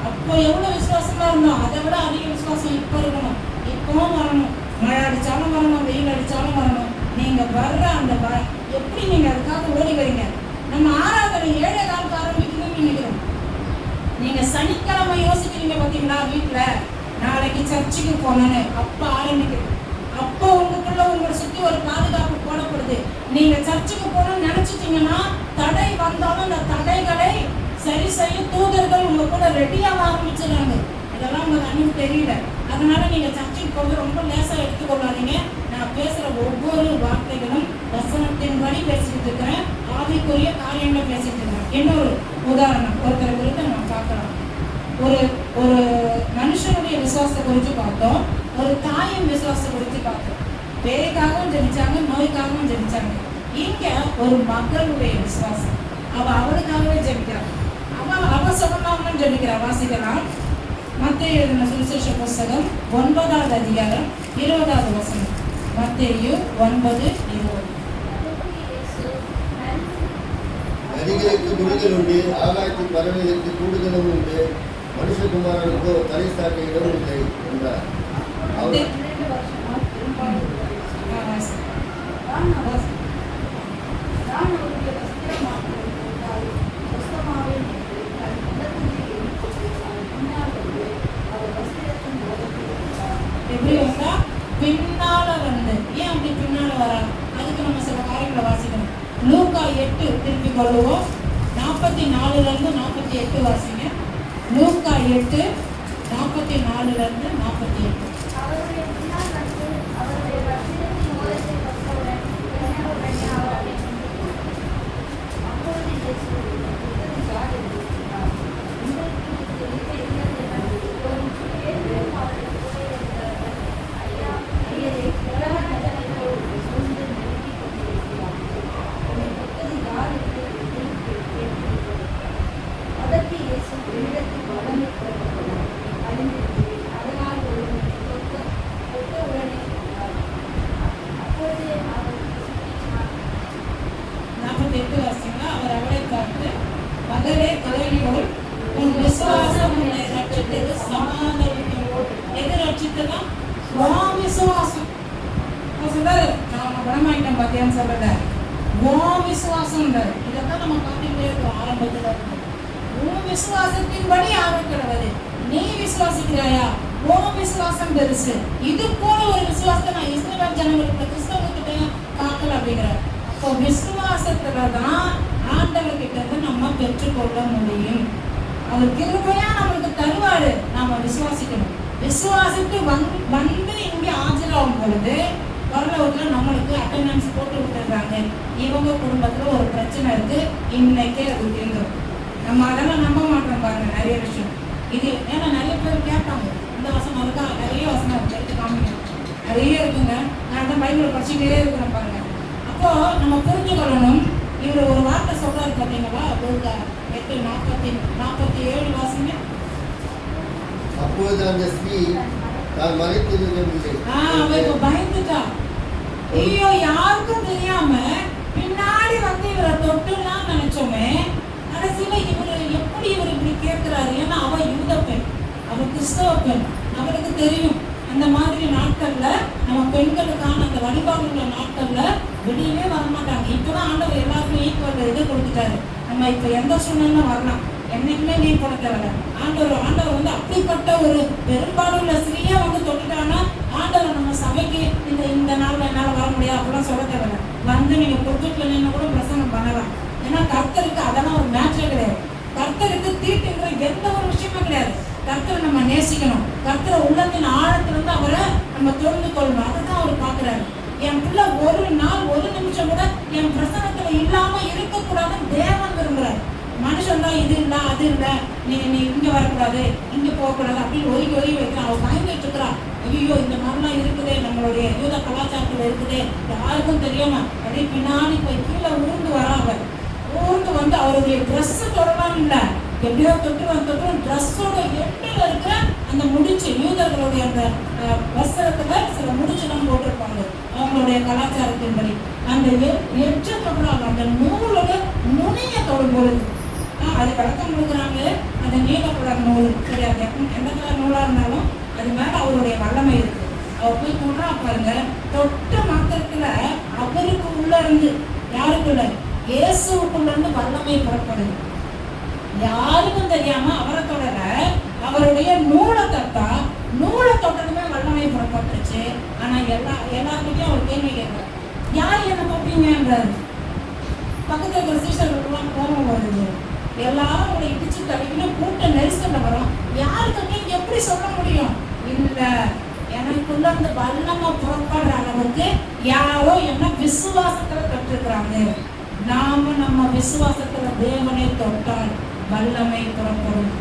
S1: அப்போ எவ்வளோ விசுவாசமா இருந்தோம், அதை விட அதிக விசுவாசம் இப்போ இருக்கணும். இப்பவும் வரணும், மழை அடிச்சாலும் வரணும், வெயில் அடிச்சாலும் வரணும். நீங்க வர்ற அந்த எப்படி நீங்க அதுக்காக ஓடி வரீங்க. நம்ம ஆராதனை 7 காலுக்கு ஆரம்பிக்கணும்னு நினைக்கிறோம். நீங்க சனிக்கிழமை யோசிக்கிறீங்க பார்த்தீங்களா, வீட்டுல நாளைக்கு சர்ச்சுக்கு போனேன்னு, அப்ப ஆரம்பிக்கிறது. அப்போ உங்களுக்குள்ள உங்களை சுத்தி ஒரு பாதுகாப்பு போடப்படுது. நீங்க சர்ச்சுக்கு போகணும்னு நினைச்சிட்டீங்கன்னா தடை வந்தாலும் அந்த தடைகளை சரி செய்ய தூதர்கள் உங்க கூட ரெடியாக ஆரம்பிச்சிடறாங்க. இதெல்லாம் உங்க கண்ணுக்கு தெரியல. அதனால நீங்க சர்ச்சுக்கு போக ரொம்ப லேசா எடுத்துக்கொள்ளாதீங்க. நான் பேசுற ஒவ்வொரு வார்த்தைகளும் வசனத்தின்படி பேசிட்டு இருக்கிறேன், ஆவிக்குரிய காரியங்களை பேசிட்டு இருக்கிறேன். இன்னொரு உதாரணம், ஒருத்தரை குறித்து நம்ம பார்க்கலாம். ஒரு மனுஷனுடைய விசுவாசத்தை குறித்து பார்த்தோம், ஒரு தாயின் விசுவாசத்தை குறித்து பார்த்தோம். பேருக்காகவும் ஜெபிச்சாங்க, நோய்க்காகவும் ஜெபிச்சாங்க. இங்க ஒரு மகளுடைய விசுவாசம், அவளுக்காகவே ஜெபிக்கிறான். அவ சொன்னாங்கன்னு ஜெபிக்கிறான். வாசிக்கலாம், மத்தேயு எழுதின சுவிசேஷ புஸ்தகம் 9வது அதிகாரம் 20வது வசனம். மத்தேயு 9:20.
S2: நதிகளுக்கு விடுதல் உண்டு, ஆகாயத்தின் பறவைகளுக்கு கூடுதலும் உண்டு, மனுஷகுமாரனுக்கோ தலை சாட்ட இடம் இல்லை என்றார். அவர்
S1: எப்படி வந்தா பின்னால வந்து, ஏன் அப்படி பின்னால வரா, அதுக்கு நம்ம சில காரியங்களை வாசிக்கணும். லூக்கா 8 திருப்பி கொள்ளுவோம், 44 48 வாசிங்க. லூக்கா 8 44 48. அவர் அவளை பார்த்து, மகளே கலங்கினோள், உன் விசுவாசம் உன்னை ரட்சித்தது, சமாதானிக்கிறோம். எது ரட்சித்ததா? விசுவாசம். சொல்றாரு, நான் குணமாயிட்டேன் பார்த்தியான்னு சொல்லல, விசுவாசம். இதைத்தான் நம்ம பார்த்துட்டே இருக்கோம் ஆரம்பத்துல. உன் விசுவாசத்தின்படி ஆரம்பிக்கிறது. நீ விசுவாசிக்கிறாயா? உன் விசுவாசம் பெருசு. இது போல ஒரு விசுவாசத்தை நான் இஸ்ரவேல் ஜனங்களுக்கு கிறிஸ்தவர்கிட்ட பார்க்கல அப்படிங்கிற. இப்போ விசுவாசத்துலதான் ஆண்டவர்கிட்ட அவர் கிருபையா நம்மளுக்கு தருவாரு. நாம விசுவாசிக்கணும். விசுவாசித்து வந்து இங்கே ஆஜராகும் பொழுது பரலோகத்துல நம்மளுக்கு அட்டெண்டன்ஸ் போட்டு விட்டுறாங்க. இவங்க குடும்பத்துல ஒரு பிரச்சனை இருக்கு, இன்னைக்கே அது தீர்ந்துடும். நம்ம அதெல்லாம் நம்ப மாட்டோம் பாருங்க. நிறைய விஷயம் இது ஏன்னா நிறைய பேர் கேட்பாங்க, இந்த வசனம் இருக்கா, நிறைய வசனம் இருக்கு, காமிங்க, நிறைய இருக்குங்க. நான் தான் பைபிள் படிச்சுட்டே இருக்கிறேன் பாருங்க. அப்போ நம்ம புரிஞ்சுக்கொள்ளணும். இவர் ஒரு வார்த்தை சொல்றாரு பார்த்தீங்களா, 8:47 வாசிங்க.
S2: அப்பொழுது அந்த ஸ்திரீ தான் மறைத்திருக்கவில்லை.
S1: அவ இப்ப பயந்துட்டா. ஐயோ, யாருக்கும் தெரியாம பின்னாடி வந்து இவரை தொட்டுலாம் நினைச்சோமே. கடைசியில இவரு எப்படி இவர் இப்படி கேட்கிறாரு? ஏன்னா அவ யூத பெண், அவ கிறிஸ்தவ பெண். அவருக்கு தெரியும் அந்த மாதிரி நாட்கள்ல நம்ம பெண்களுக்கான அந்த வழிபாடுள்ள நாட்கள்ல வெளியவே வரமாட்டாங்க. இப்பதான் ஆண்டவர் எல்லாருக்கும் ஈக்குவல் இது கொடுத்துட்டாரு. நம்ம இப்ப எந்த சூழ்நிலை வரலாம், என்னைக்குமே நீ போட தேவையில்ல. ஆண்டவர் வந்து அப்படிப்பட்ட ஒரு பெரும்பாலுள்ள ஸ்திரீயா வந்து தொட்டுட்டாங்கன்னா ஆண்டவர் நம்ம சபைக்கு இந்த நாள்ல என்னால வர முடியாது அப்படிலாம் சொல்ல தேவையில்ல. வந்து நீங்க பொறுத்துட்டு நின்று கூட பிரசங்கம் பண்ணலாம். ஏன்னா கர்த்தருக்கு அதெல்லாம் ஒரு மேட்சே கிடையாது. கர்த்தருக்கு தீட்டுங்கிற எந்த ஒரு விஷயமே கிடையாது. கர்த்தரை நம்ம நேசிக்கணும். கர்த்தரை உள்ளத்தின் ஆழத்திலிருந்து அவரை நம்ம தெரிந்து கொள்ளணும். அதுதான் அவர் பார்க்கிறாரு. என் பிள்ளை ஒரு நாள் ஒரு நிமிஷம் கூட என் பிரசனத்துல இல்லாம இருக்கக்கூடாதுன்னு தேவன் விரும்புறாரு. மனுஷன் தான் இது இல்லை அது இல்லை, நீ இங்க வரக்கூடாது இங்க போகக்கூடாது அப்படின்னு ஒதுக்கி வைக்கிறான். அவன் பயந்துட்டு இருக்கிறான். ஐயோ, இந்த மாதிரிலாம் இருக்குதே, நம்மளுடைய யூத கலாச்சாரத்துல இருக்குதே, யாருக்கும் தெரியாம அப்படியே பின்னாடி போய் கீழே ஊர்ந்து வராங்க. ஊர்ந்து வந்து அவருடைய ட்ரெஸ் தொடலாம் இல்லை, எப்படியோ தொட்டு ட்ரெஸ்ஸோட எட்டில் இருக்கிற அந்த முடிச்சு, யூதர்களுடைய அந்த வஸ்திரத்துல சில முடிச்சுலாம் போட்டிருப்பாங்க அவங்களுடைய கலாச்சாரத்தின்படி. அந்த எச்ச தொடராங்க, அந்த நூலோட நுனிய தொடும் பொழுது அது விளக்கம் கொடுக்குறாங்க. அந்த நீல கலர் நூல், சரி, அது எந்த கலர் நூலா இருந்தாலும் அது மேல அவருடைய வல்லமை இருக்கு. அவர் போய் சொல்றா பாருங்க, தொட்ட மாத்திரத்துல அவருக்கு உள்ள இருந்து, யாருக்குள்ள, இயேசுக்குள்ள இருந்து வல்லமை புறப்படுது. யாருக்கும் தெரியாம அவரை தொடர அவருடைய நூலை தொட்டதுமே வல்லமை புறப்பட்டுருச்சு. ஆனா எல்லாருக்கிட்டையும் அவர் கேள்வி கேட்கிறார், யார் என்ன தொட்டீங்கன்றாரு. பக்கத்துல இருக்கிற சீசர்களுக்கெல்லாம் கோபம் வருது. எல்லாரும் உங்களை இடிச்சு தடிக்கணும், கூட்ட நெரிசல்ல வரும். யாருக்குமே எப்படி சொல்ல முடியும்? இல்ல, எனக்குள்ள அந்த வல்லமை புறப்படுற அளவுக்கு யாரோ என்ன விசுவாசத்துல தொட்டிருக்கிறாங்க. நாம நம்ம விசுவாசத்துல தேவனை தொட்டால் வல்லமை புறப்படும்.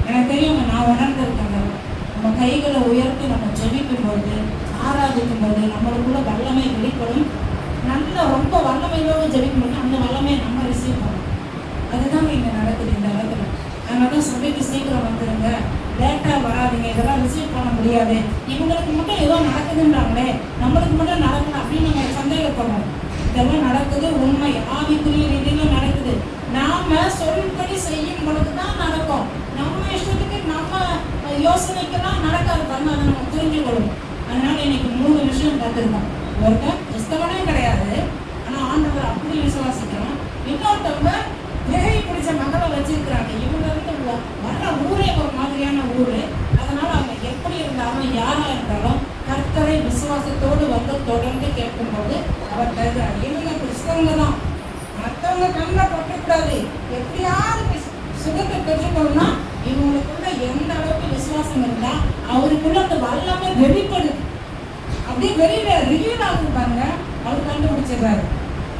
S1: எனக்கு தெரியும், நான் உணர்ந்திருக்கேன். நம்ம கைகளை உயர்த்தி நம்ம ஜெபிக்கும் போது, ஆராதிக்கும் போது நம்மளுக்குள்ள வல்லமை வெளிப்படும். நல்ல ரொம்ப வல்லமையோடு ஜெபிக்கும் போது அந்த வல்லமையை நம்ம ரிசீவ் பண்ணணும். அதுதான் இங்கே நடக்குது இந்த இடத்துல. அதனால தான் சபைக்கு சீக்கிரம் வந்துடுங்க, லேட்டாக வராதிங்க, இதெல்லாம் ரிசீவ் பண்ண முடியாது. இவங்களுக்கு மட்டும் ஏதோ நடக்குதுன்றாங்களே, நம்மளுக்கு மட்டும் நடக்கணும் அப்படின்னு நம்ம சந்தேகப்படணும். இதெல்லாம் நடக்குது, உண்மை, ஆவிக்குரிய ரீதியில நடக்குது. நாம சொல்படி செய்யும் பொழுது தான் நடக்கும். நம்ம இஷ்டத்துக்கு நம்ம யோசனைக்கெல்லாம் நடக்காது பாருங்க. அதை நம்ம புரிஞ்சுக்கொள்ளணும். அதனால இன்னைக்கு 3 விஷயம் கற்றுருக்கோம். ஒருத்தர் கிறிஸ்தவனே கிடையாது, ஆனா ஆண்டவர் அப்படி விசுவாசிக்கிறோம். இன்னொருத்தவங்க தேவை பிடிச்ச மகளை வச்சிருக்கிறாங்க. இவங்க வந்து வர்ற ஊரே ஒரு மாதிரியான ஊரு. அதனால அவங்க எப்படி இருந்தாலும் யாரா இருந்தாலும் கர்த்தரை விசுவாசத்தோடு வந்து தொடர்ந்து கேட்கும்போது அவர் தருகிறார். இவங்க கிறிஸ்தவங்க தான், மற்றவங்க கண்ணில் பற்றக்கூடாது. எப்படியாவது சுகத்தை பெற்றுக்கணும்னா இவங்களுக்குள்ள எந்த அளவுக்கு விசுவாசம் இருந்தா அவருக்குள்ள அந்த வல்லமை வெளிப்படுது. அப்படியே வெளியில ரிவீல் ஆகுது பாருங்க. அவர் கண்டுபிடிச்சிடுறாரு.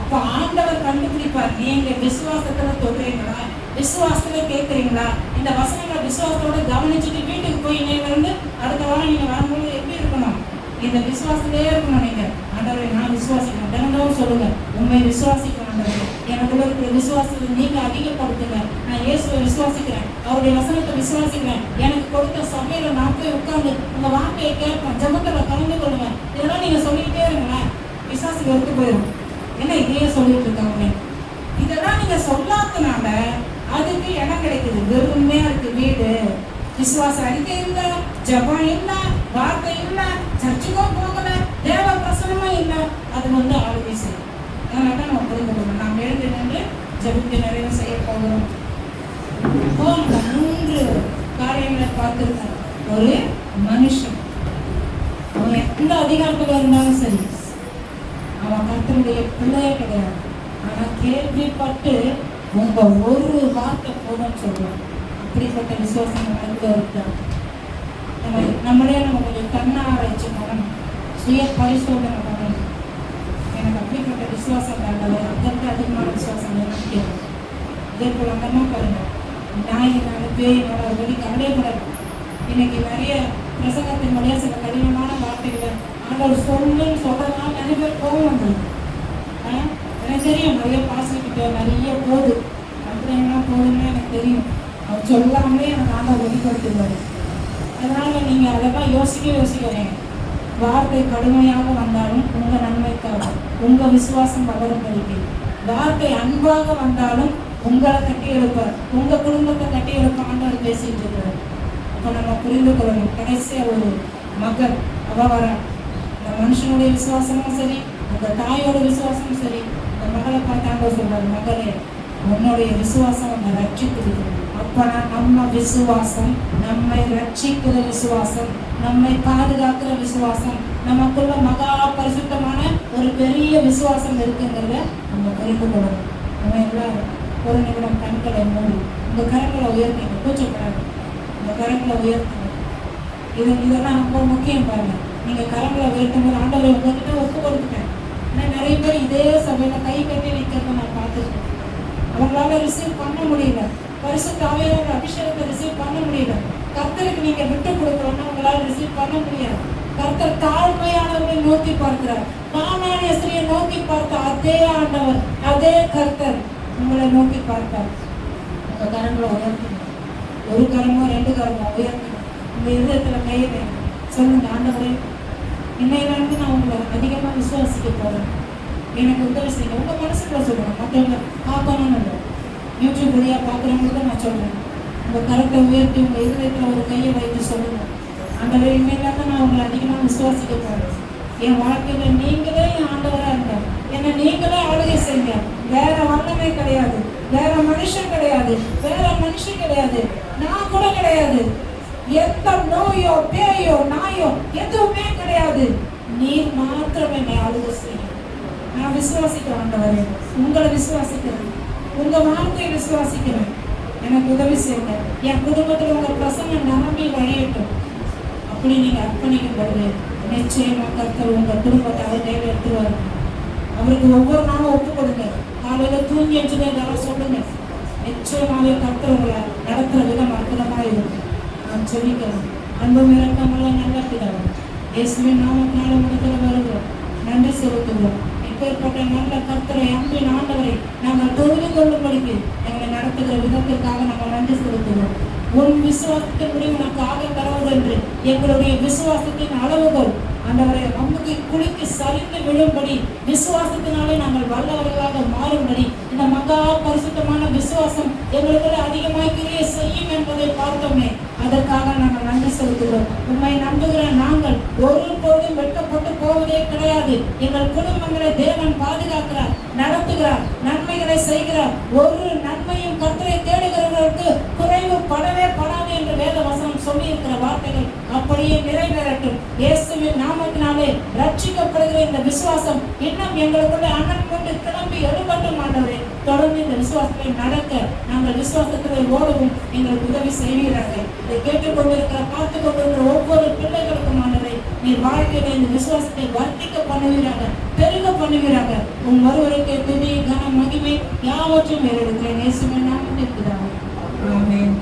S1: அப்ப ஆண்டவர் கண்டுபிடிப்பார். நீங்க விசுவாசத்துல தொடுறீங்களா, விசுவாசத்துல கேட்குறீங்களா? இந்த வசனங்களை விசுவாசத்தோட கவனிச்சுட்டு வீட்டுக்கு போய் இன்னையில இருந்து அடுத்த வாரம் நீங்க வரும்போது எப்படி இருக்கணும்? இந்த விசுவாசத்திலே இருக்கணும். நீங்க ஆண்டவரை நான் விசுவாசிக்கணும் தினந்தோறும் சொல்லுங்க, உண்மை விசுவாசிக்கணும். ஆண்டவரை எனக்குள்ள இருக்கிற விசுவாசத்தை நீங்க அதிகப்படுத்துங்க. நான் இயேசுவை விசுவாசிக்கிறேன், அவருடைய வசனத்தை விசுவாசிக்கிறேன். எனக்கு கொடுத்த சபையில நான் போய் உட்கார்ந்து உங்க வார்த்தையை கேட்பேன், ஜபத்துல கலந்து கொள்ளுவேன். இதெல்லாம் நீங்க சொல்லிக்கிட்டே இருங்களேன், விசுவாசி வெறுத்து போயிடும். என்ன இதையே சொல்லிட்டு இருக்காங்க? இதெல்லாம் நீங்க சொல்லாதனால அதுக்கு இடம் கிடைக்குது. வெறுமையா இருக்கு வீடு, விசுவாச அறிக்கை இல்ல, ஜபம் இல்ல, வார்த்தை இல்ல, சர்ச்சுக்கும் போகல, தேவ பிரசனமும் இல்ல. அது வந்து ஆளுகை செய்யும். அதனால நம்ம புரிந்து கொள்ளணும். நாம் எழுந்து நின்று ஜபித்து நிறைவு செய்ய போகிறோம். 3 காரியங்களை பார்த்திருக்கோம். ஒரு மனுஷன் அவன் எந்த அதிகாரத்துல இருந்தாலும் சரி, அவன் கர்த்தருடைய பிள்ளையே கிடையாது. ஆனா கேள்விப்பட்டு உங்க ஒரு வார்த்தை போதும்னு சொல்லுவான். அப்ப அப்படிப்பட்ட விசுவாசம் நமக்கு இருக்கிறோம். நம்மளே நம்ம கொஞ்சம் கண்ணாராய்ச்சி பண்ணணும், சுய பரிசோதனை பண்ணணும். எனக்கு அப்படிப்பட்ட விசுவாசம் ஆண்டவர், அதற்கு அதிகமான விசுவாசம் எனக்கு. இதே போல அந்த அம்மா பாருங்க, நாயினால பேயினால ஒரு வழி கவலையே கூடாது. இன்னைக்கு நிறைய பிரசங்கத்தின் வழியாக சில கடினமான வார்த்தைகளை ஆண்டவர் சொல்லுன்னு சொல்றதுனால நிறைய பேர் கோபம் வந்துடும். எனக்கு தெரியும், நிறைய பாசிக்கிட்ட நிறைய போகுது, அப்படியெல்லாம் போகுதுன்னு எனக்கு தெரியும். அவர் சொல்லாமலே எனக்கு ஆண்டவர் வெளிப்படுத்துவார். அதனால நீங்க அதெல்லாம் யோசிக்கிறீங்க. வார்த்தை கடுமையாக வந்தாலும் உங்க நன்மைக்காக, உங்க விசுவாசம் வளரும்படிக்கு. வார்த்தை அன்பாக வந்தாலும் உங்களை கட்டி எழுப்பார், உங்க குடும்பத்தை கட்டி எழுப்ப ஆண்டவர் பேசிட்டு இருக்கிறார். அப்போ நம்ம புரிந்து கொள்ளணும். கடைசியா ஒரு மகள் அவ வர, இந்த மனுஷனுடைய விசுவாசமும் சரி, அந்த தாயோட விசுவாசமும் சரி, இந்த மகளை பார்த்து ஆண்டவர் சொல்றாரு, மகளே உன்னுடைய விசுவாசம் உன்னை ரட்சிக்கிறது. அப்பனா நம்ம விசுவாசம், நம்மை ரட்சிக்கிற விசுவாசம், நம்மை பாதுகாக்கிற விசுவாசம், நமக்குள்ள மகா பரிசுத்தமான ஒரு பெரிய விசுவாசம் இருக்குங்கிறத நம்ம புரிந்து கொள்ளணும். நம்ம எல்லாரும் ஒரு நிமிடம் கண்களை மூடி இந்த கரங்களை உயர்த்திங்க, கூச்சப்படாது. இந்த கரங்களை உயர்த்துங்க. இதெல்லாம் ரொம்ப முக்கியம் பாருங்க. நீங்க கரங்களை உயர்த்தும் போது ஆண்டவரை உங்ககிட்ட ஒப்பு கொடுத்துட்டேன். ஆனால் நிறைய பேர் இதே சபையில கை கட்டி நிற்கிறத நான் பார்த்துருக்கேன். அவங்களால ரிசீவ் பண்ண முடியல, பரிசுத்த ஆவியானவர் அபிஷேகத்தை ரிசீவ் பண்ண முடியல. கர்த்தருக்கு நீங்க விட்டு கொடுக்கணும்னா உங்களால ரிசீவ் பண்ண முடியாது. கர்த்தர் தாழ்மையானவர்களை நோக்கி பார்க்கிறார். கானானிய ஸ்திரியை நோக்கி பார்த்த அதே ஆண்டவர், அதே கர்த்தர் உங்களை நோக்கி பார்த்தார். உங்க கரங்களை உயர்த்துங்க. ஒரு கரமோ ரெண்டு கரமோ உயர்த்துங்க. உங்க இதயத்துல கையை சொல்லுங்க, ஆண்டவரே இன்னையிலிருந்து நான் உங்களை அதிகமா விசுவாசிக்க போறேன், எனக்கு உதவி செய்யுங்க. உங்க மனசுக்குள்ள சொல்லுங்க, மற்றவங்க பார்க்கணும்னு இல்லை. யூடியூப் வழியா பார்க்குறவங்களுக்கு நான் சொல்றேன், உங்க கரத்தை உயர்த்தி உங்க இதயத்துல ஒரு கையை வைத்து சொல்லுங்க, ஆண்டவரே இன்னையிலிருந்து நான் உங்களை அதிகமா விசுவாசிக்க போறேன். என் வாழ்க்கையில நீங்களே என் ஆண்டவரா இருங்க, என்னை நீங்களே ஆளுகை செய்யுங்க. வேற வல்லமை கிடையாது, வேற மனுஷன் கிடையாது, வேற மனுஷன் கிடையாது, நான் கூட கிடையாது. எந்த நோயோ பேயோ நாயோ எதுவுமே கிடையாது. நீர் மாத்திரம் என்னை ஆளுகை செய்யும். நான் விசுவாசிக்கிறேன் ஆண்டவரே, உங்களை விசுவாசிக்கிறேன், உங்க வார்த்தையை விசுவாசிக்கிறேன். எனக்கு உதவி செய்யுங்க. என் குடும்பத்தில் உங்க பிரசன்னம் நம்பி வழியட்டும். அப்படி நீங்க அர்ப்பணிக்கும் பொழுது நிச்சயமா கர்த்தர் உங்க குடும்பத்தை அவர் கையில் எடுத்துருவாரு. அவருக்கு ஒவ்வொரு நாளும் ஒப்பு கொடுங்க. காலையில தூங்கி எழுச்சுதான் சொல்லுங்க, நிச்சயமாவே கர்த்தர் உங்களை நடத்துற விதம் அற்புதமா இருக்கும். நான் சொல்லிக்கிறேன். அன்பும் இறக்கமெல்லாம் நல்ல பிதாவே, இயேசுவின் நாமத்தினால முடித்துல வருகிறோம், நன்றி செலுத்துகிறோம். இப்பேற்பட்ட நல்ல கர்த்தரை அன்பின் ஆண்டவரை நாங்கள் தொழுது கொள்ளும்படிக்கு எங்களை நடத்துகிற விதத்திற்காக நாங்கள் நன்றி செலுத்துகிறோம். உன் விசுவாசத்தின் முடிவு நமக்கு ஆக தருவது என்று எங்களுடைய விசுவாசத்தின் அளவுகள் ஆண்டவரை அம்முக்கு குளிக்கு சரிந்து விழும்படி விசுவாசத்தினாலே நாங்கள் வல்லவர்களாக மாறும்படி இந்த மகா பரிசுத்தமான விசுவாசம் எங்களுக்கு அதிகமாக கிரியை செய்யும் என்பதை பார்த்தோமே, அதற்காக நாங்கள் நன்றி செலுத்துகிறோம். உண்மை நம்புகிற நாங்கள் ஒரு பொழுதும் வெட்கப்பட்டு போவதே கிடையாது. எங்கள் குடும்பங்களை தேவன் பாதுகாக்கிறார், நடத்துகிறார், நன்மைகளை செய்கிறார். ஒரு நன்மையும் கர்த்தரை தேடுகிறவர்களுக்கு குறைவு படவே படாது என்று வேத வசனம் சொல்லி இருக்கிற வார்த்தைகள் அப்படியே நிறைவேறட்டும். இயேசுவின் நாமத்தினாலே ரட்சிக்கப்படுகிற இந்த விசுவாசம் இன்னும் எங்களுக்குள்ள அண்ணன் கொண்டு கிளம்பி எழுப்பட்டும். ஆண்டவரே தொடர்ந்து இந்த விசுவாசத்தை நடக்க நாங்கள் விசுவாசத்தில் ஓடவும் எங்களுக்கு உதவி செய்வீர்கள். இதை கேட்டுக்கொண்டிருக்கிற பார்த்து கொண்டிருக்கிற ஒவ்வொரு பிள்ளைகளுக்கும் ஆண்டவரே நீர் வாழ்க்கையில இந்த விசுவாசத்தை வர்த்திக்க பண்ணுவீராக, பெருக பண்ணுவீராக. உன் ஒருவருக்கு துதி கன மகிமை யாவற்றும் ஏறெடுக்கிறேன். இயேசுவின் நாமத்தில் பிதாவே, ஆமென்.